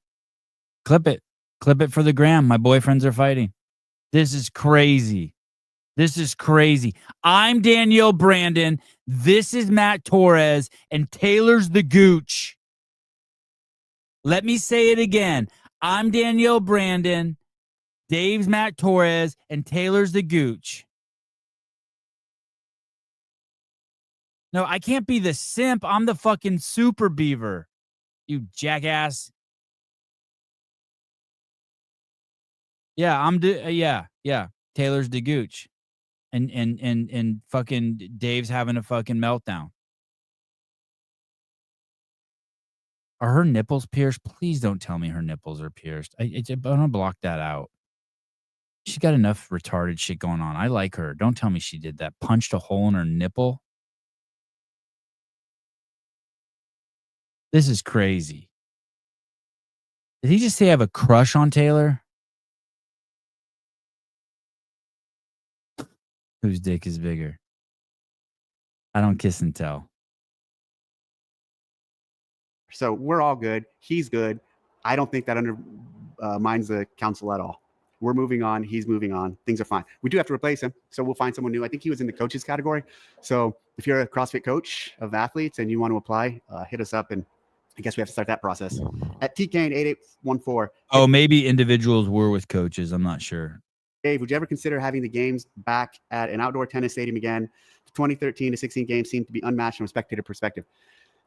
Clip it. Clip it for the gram. My boyfriends are fighting. This is crazy. This is crazy. I'm Danielle Brandon. This is Matt Torres and Taylor's the Gooch. Let me say it again. I'm Danielle Brandon. Dave's Matt Torres and Taylor's the Gooch. No, I can't be the simp. I'm the fucking super beaver. You jackass. Yeah, yeah. Taylor's the Gooch. And fucking Dave's having a fucking meltdown. Are her nipples pierced? Please don't tell me her nipples are pierced. I'm gonna block that out. She got enough retarded shit going on. I like her. Don't tell me she did that. Punched a hole in her nipple. This is crazy. Did he just say I have a crush on Taylor? Whose dick is bigger? I don't kiss and tell. So we're all good. He's good. I don't think that undermines the council at all. We're moving on. He's moving on. Things are fine. We do have to replace him, so we'll find someone new. I think he was in the coaches category. So if you're a CrossFit coach of athletes and you want to apply, hit us up, and I guess we have to start that process. At TKane8814. Oh, maybe individuals were with coaches. I'm not sure. Dave, would you ever consider having the games back at an outdoor tennis stadium again? The 2013 to 16 games seem to be unmatched from a spectator perspective.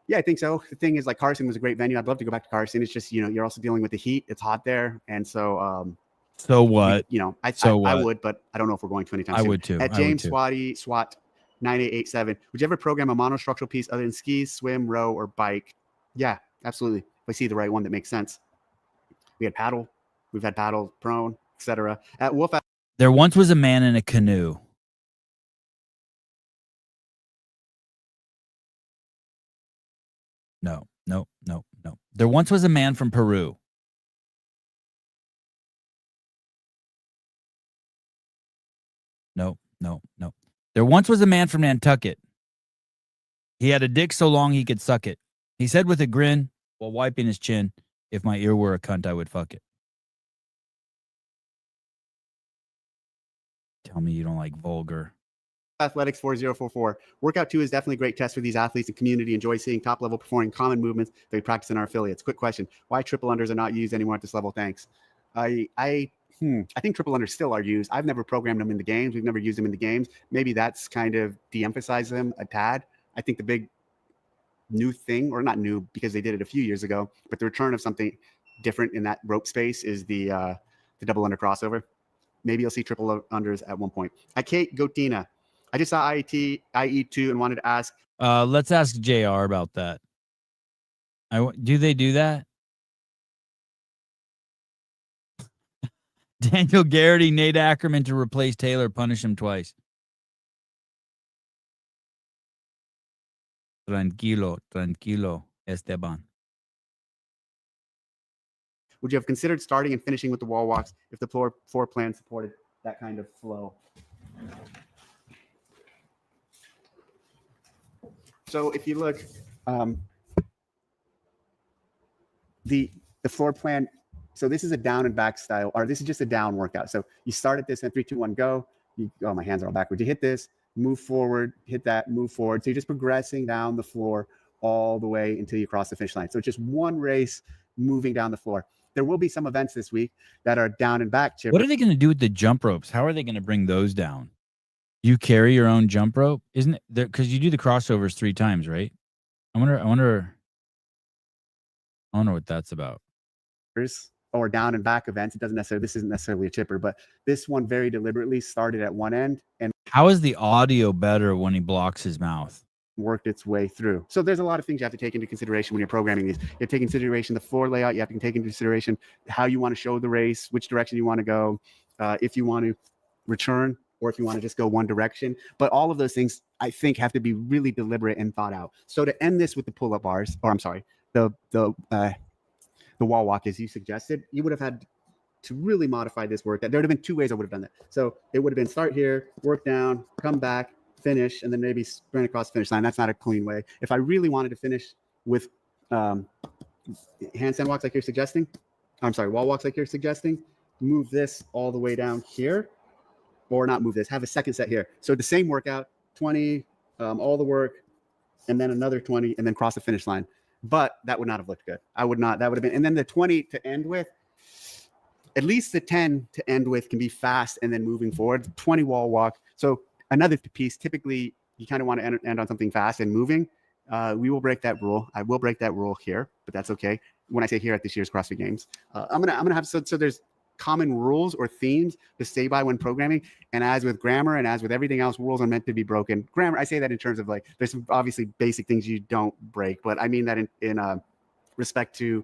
Yeah, I think so. The thing is, like, Carson was a great venue. I'd love to go back to Carson. It's just, you're also dealing with the heat. It's hot there. And so, so what? I would, but I don't know if we're going to anytime soon. I would too. At James SWAT 9887, would you ever program a monostructural piece other than skis, swim, row, or bike? Yeah, absolutely. If I see the right one that makes sense. We had paddle. We've had paddle, prone, etc. At Wolf. There once was a man in a canoe. No. There once was a man from Peru. No. There once was a man from Nantucket. He had a dick so long he could suck it. He said with a grin while wiping his chin, if my ear were a cunt, I would fuck it. Tell me you don't like vulgar. Athletics 4044. Workout 2 is definitely a great test for these athletes and community. Enjoy seeing top level performing common movements that we practice in our affiliates. Quick question. Why triple unders are not used anymore at this level? Thanks. I think triple unders still are used. I've never programmed them in the games. We've never used them in the games. Maybe that's kind of de-emphasized them a tad. I think the big new thing, or not new because they did it a few years ago, but the return of something different in that rope space is the double under crossover. Maybe you'll see triple unders at one point. At Kate Gotina, I just saw IE2 and wanted to ask. Let's ask JR about that. Do they do that? Daniel Garrity, Nate Ackerman to replace Taylor, punish him twice. Tranquilo, Esteban. Would you have considered starting and finishing with the wall walks if the floor plan supported that kind of flow? So if you look, the floor plan, so this is a down and back style, or this is just a down workout. So you start at this and 3, 2, 1, go. My hands are all backwards. You hit this, move forward, hit that, move forward. So you're just progressing down the floor all the way until you cross the finish line. So it's just one race moving down the floor. There will be some events this week that are down and back. What are they going to do with the jump ropes? How are they going to bring those down? You carry your own jump rope, isn't it? Because you do the crossovers 3 times, right? I wonder what that's about. Or down and back events. It doesn't necessarily. This isn't necessarily a chipper, but this one very deliberately started at one end and. How is the audio better when he blocks his mouth? Worked its way through. So there's a lot of things you have to take into consideration when you're programming these. You have to take into consideration the floor layout. You have to take into consideration how you want to show the race, which direction you want to go, if you want to return or if you want to just go one direction. But all of those things, I think, have to be really deliberate and thought out. So to end this with the pull-up bars, or I'm sorry, the wall walk, as you suggested, you would have had to really modify this workout. There would have been 2 ways I would have done that. So it would have been start here, work down, come back, finish, and then maybe sprint across the finish line. That's not a clean way. If I really wanted to finish with handstand walks like you're suggesting, wall walks like you're suggesting, move this all the way down here, or not move this, have a second set here. So the same workout, 20, all the work, and then another 20, and then cross the finish line. But that would not have looked good. That would have been, and then the 20 to end with, at least the 10 to end with can be fast and then moving forward, 20 wall walk. So another piece, typically you kind of want to end on something fast and moving. We will break that rule. I will break that rule here, but that's okay. When I say here at this year's CrossFit Games, I'm gonna have so there's common rules or themes to stay by when programming. And as with grammar and as with everything else, rules are meant to be broken. Grammar, I say that in terms of like there's some obviously basic things you don't break, but I mean that in respect to.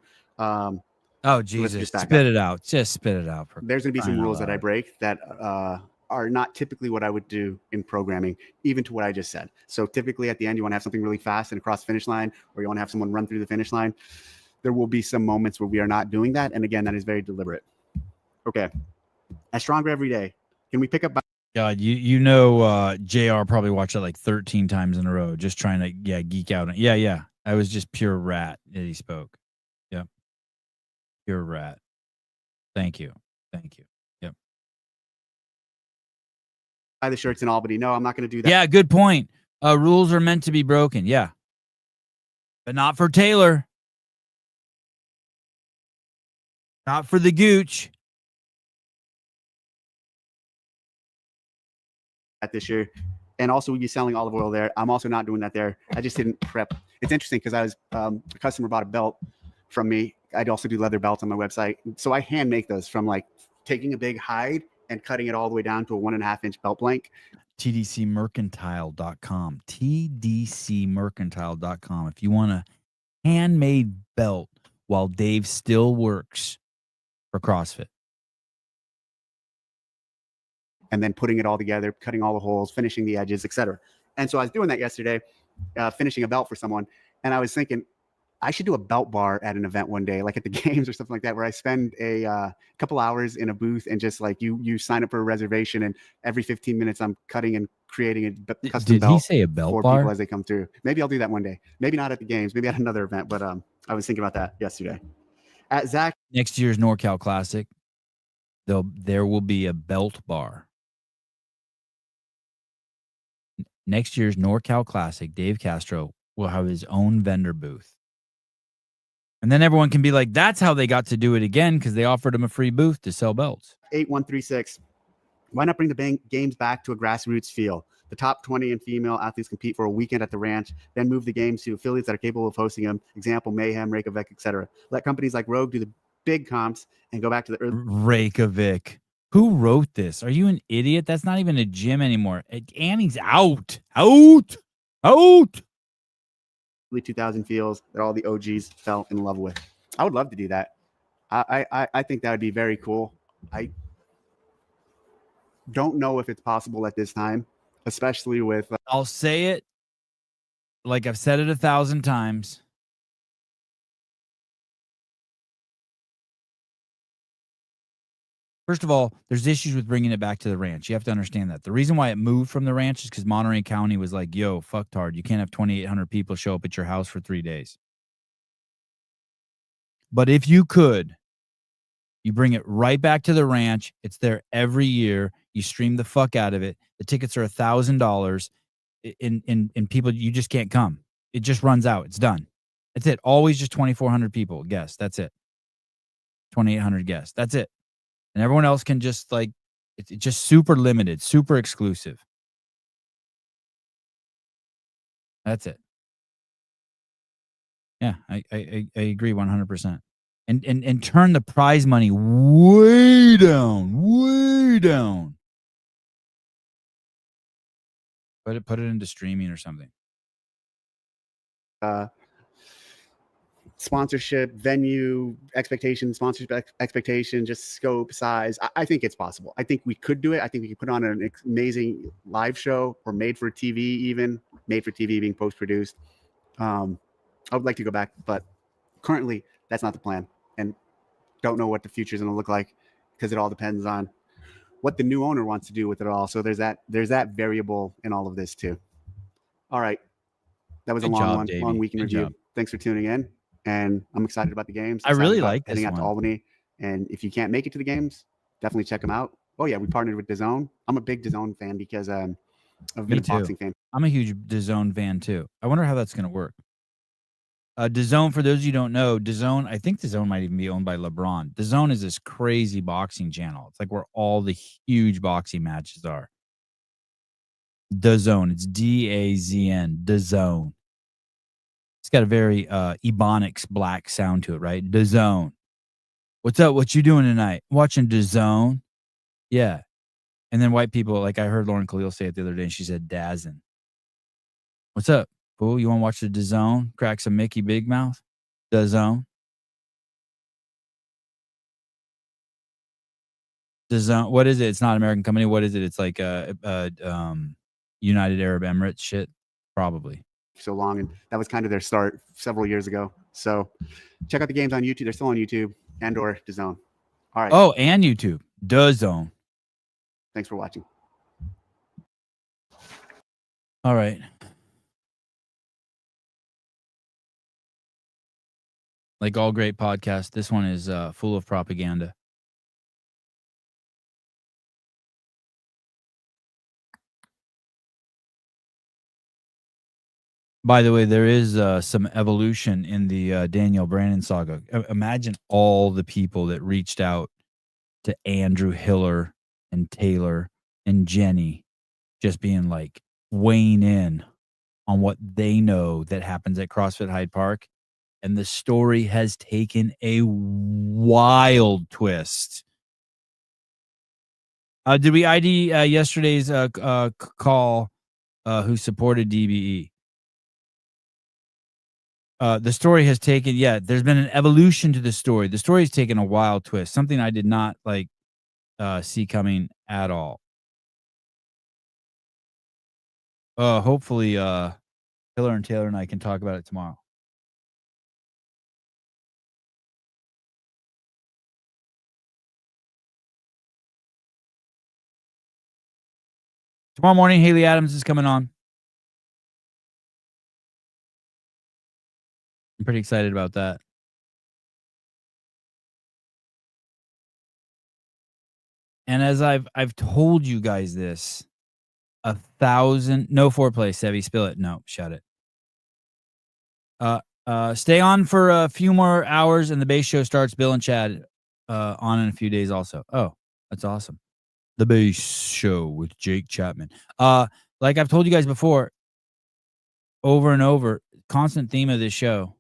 Oh Jesus! Spit it out. Just spit it out. There's gonna be some rules that I break that are not typically what I would do in programming, even to what I just said. So typically at the end, you want to have something really fast and across the finish line, or you want to have someone run through the finish line. There will be some moments where we are not doing that. And again, that is very deliberate. Okay. As stronger every day. Can we pick up? God, JR probably watched it like 13 times in a row, just trying to geek out. Yeah. I was just pure rat that he spoke. Yeah. You're a rat. Thank you. Thank you. Yep. Buy the shirts in Albany. No, I'm not going to do that. Yeah, good point. Rules are meant to be broken. Yeah. But not for Taylor. Not for the Gooch. This year. And also, we'd be selling olive oil there. I'm also not doing that there. I just didn't prep. It's interesting because I was a customer bought a belt from me. I'd also do leather belts on my website. So I hand make those from like taking a big hide and cutting it all the way down to a 1.5-inch belt blank. TDCmercantile.com. TDCmercantile.com. If you want a handmade belt while Dave still works for CrossFit. And then putting it all together, cutting all the holes, finishing the edges, etc. And so I was doing that yesterday, finishing a belt for someone. And I was thinking, I should do a belt bar at an event one day, like at the games or something like that, where I spend a couple hours in a booth and just like you sign up for a reservation, and every 15 minutes I'm cutting and creating a custom Did belt he say a belt for bar? people as they come through. Maybe I'll do that one day. Maybe not at the games, maybe at another event, but I was thinking about that yesterday. At Zach, next year's NorCal Classic, there will be a belt bar. Next year's NorCal Classic, Dave Castro will have his own vendor booth. And then everyone can be like, that's how they got to do it again, because they offered him a free booth to sell belts. 8136. Why not bring the games back to a grassroots feel? The top 20 and female athletes compete for a weekend at the ranch, then move the games to affiliates that are capable of hosting them. Example, Mayhem, Reykjavik, etc. Let companies like Rogue do the big comps and go back to the early Reykjavik. Who wrote this? Are you an idiot? That's not even a gym anymore. Annie's out. 2000 feels that all the OGs fell in love with. I would love to do that. I think that would be very cool. I don't know if it's possible at this time, especially with I'll say it like I've said it 1,000 times. First of all, there's issues with bringing it back to the ranch. You have to understand that. The reason why it moved from the ranch is because Monterey County was like, yo, fucktard, you can't have 2,800 people show up at your house for 3 days. But if you could, you bring it right back to the ranch. It's there every year. You stream the fuck out of it. The tickets are $1,000. In people, you just can't come. It just runs out. It's done. That's it. Always just 2,400 people guests. That's it. 2,800 guests. That's it. And everyone else can just like, it's just super limited, super exclusive. That's it. Yeah, I agree 100%. And turn the prize money way down, way down. Put it into streaming or something. Sponsorship, venue expectation, sponsorship expectation, just scope, size. I think it's possible. I think we could do it. I think we could put on an amazing live show, or made for TV, even made for TV being post-produced. I would like to go back, but currently that's not the plan, and don't know what the future is going to look like, because it all depends on what the new owner wants to do with it all. So there's that variable in all of this too. All right. That was a long week in review. Thanks for tuning in. And I'm excited about the games. I really like heading out to Albany. And if you can't make it to the games, definitely check them out. Oh yeah, we partnered with DAZN. I'm a big DAZN fan because I've been a boxing fan. I'm a huge DAZN fan too. I wonder how that's going to work. DAZN, for those of you who don't know, DAZN, I think DAZN might even be owned by LeBron. DAZN is this crazy boxing channel. It's like where all the huge boxing matches are. DAZN. It's DAZN. DAZN. It's got a very Ebonics black sound to it, right? DAZN. What's up? What you doing tonight? Watching DAZN? Yeah. And then white people, like I heard Lauren Khalil say it the other day, and she said DAZN. What's up, fool? You want to watch the DAZN? Crack some Mickey Big Mouth? DAZN. DAZN. What is it? It's not an American company. What is it? It's like United Arab Emirates shit, probably. So long, and that was kind of their start several years ago. So check out the games on YouTube. They're still on YouTube and/or DAZN. All right. Oh, and YouTube. DAZN. Thanks for watching. All right. Like all great podcasts, this one is full of propaganda. By the way, there is some evolution in the Daniel Brandon saga. Imagine all the people that reached out to Andrew Hiller and Taylor and Jenny just being like weighing in on what they know that happens at CrossFit Hyde Park. And the story has taken a wild twist. Did we ID yesterday's call who supported DBE? The story has taken, there's been an evolution to the story. The story has taken a wild twist, something I did not see coming at all. Hopefully, Hiller and Taylor and I can talk about it tomorrow. Tomorrow morning, Haley Adams is coming on. I'm pretty excited about that. And as I've told you guys this 1,000, no foreplay, Sevy, spill it. No, shut it. Stay on for a few more hours and the base show starts. Bill and Chad on in a few days also. Oh, that's awesome. The base show with Jake Chapman. Like I've told you guys before, over and over, constant theme of this show.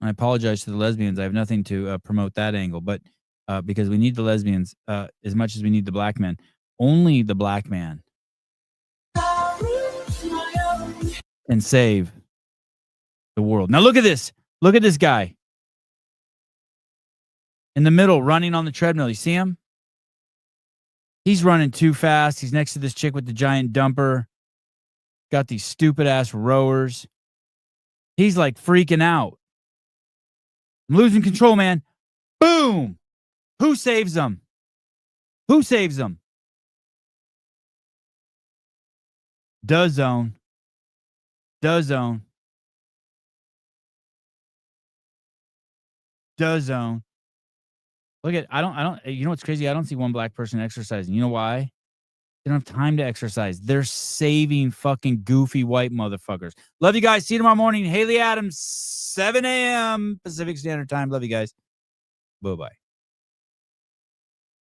I apologize to the lesbians. I have nothing to promote that angle, but because we need the lesbians as much as we need the black men. Only the black man can save the world. Now look at this. Look at this guy in the middle running on the treadmill. You see him? He's running too fast. He's next to this chick with the giant dumper. Got these stupid ass rowers. He's like freaking out. I'm losing control, man. Boom. Who saves them? Who saves them? DAZN. DAZN. DAZN. Look at, I don't, you know what's crazy? I don't see one black person exercising. You know why? They don't have time to exercise. They're saving fucking goofy white motherfuckers. Love you guys. See you tomorrow morning. Haley Adams, 7 a.m. Pacific Standard Time. Love you guys. Bye-bye.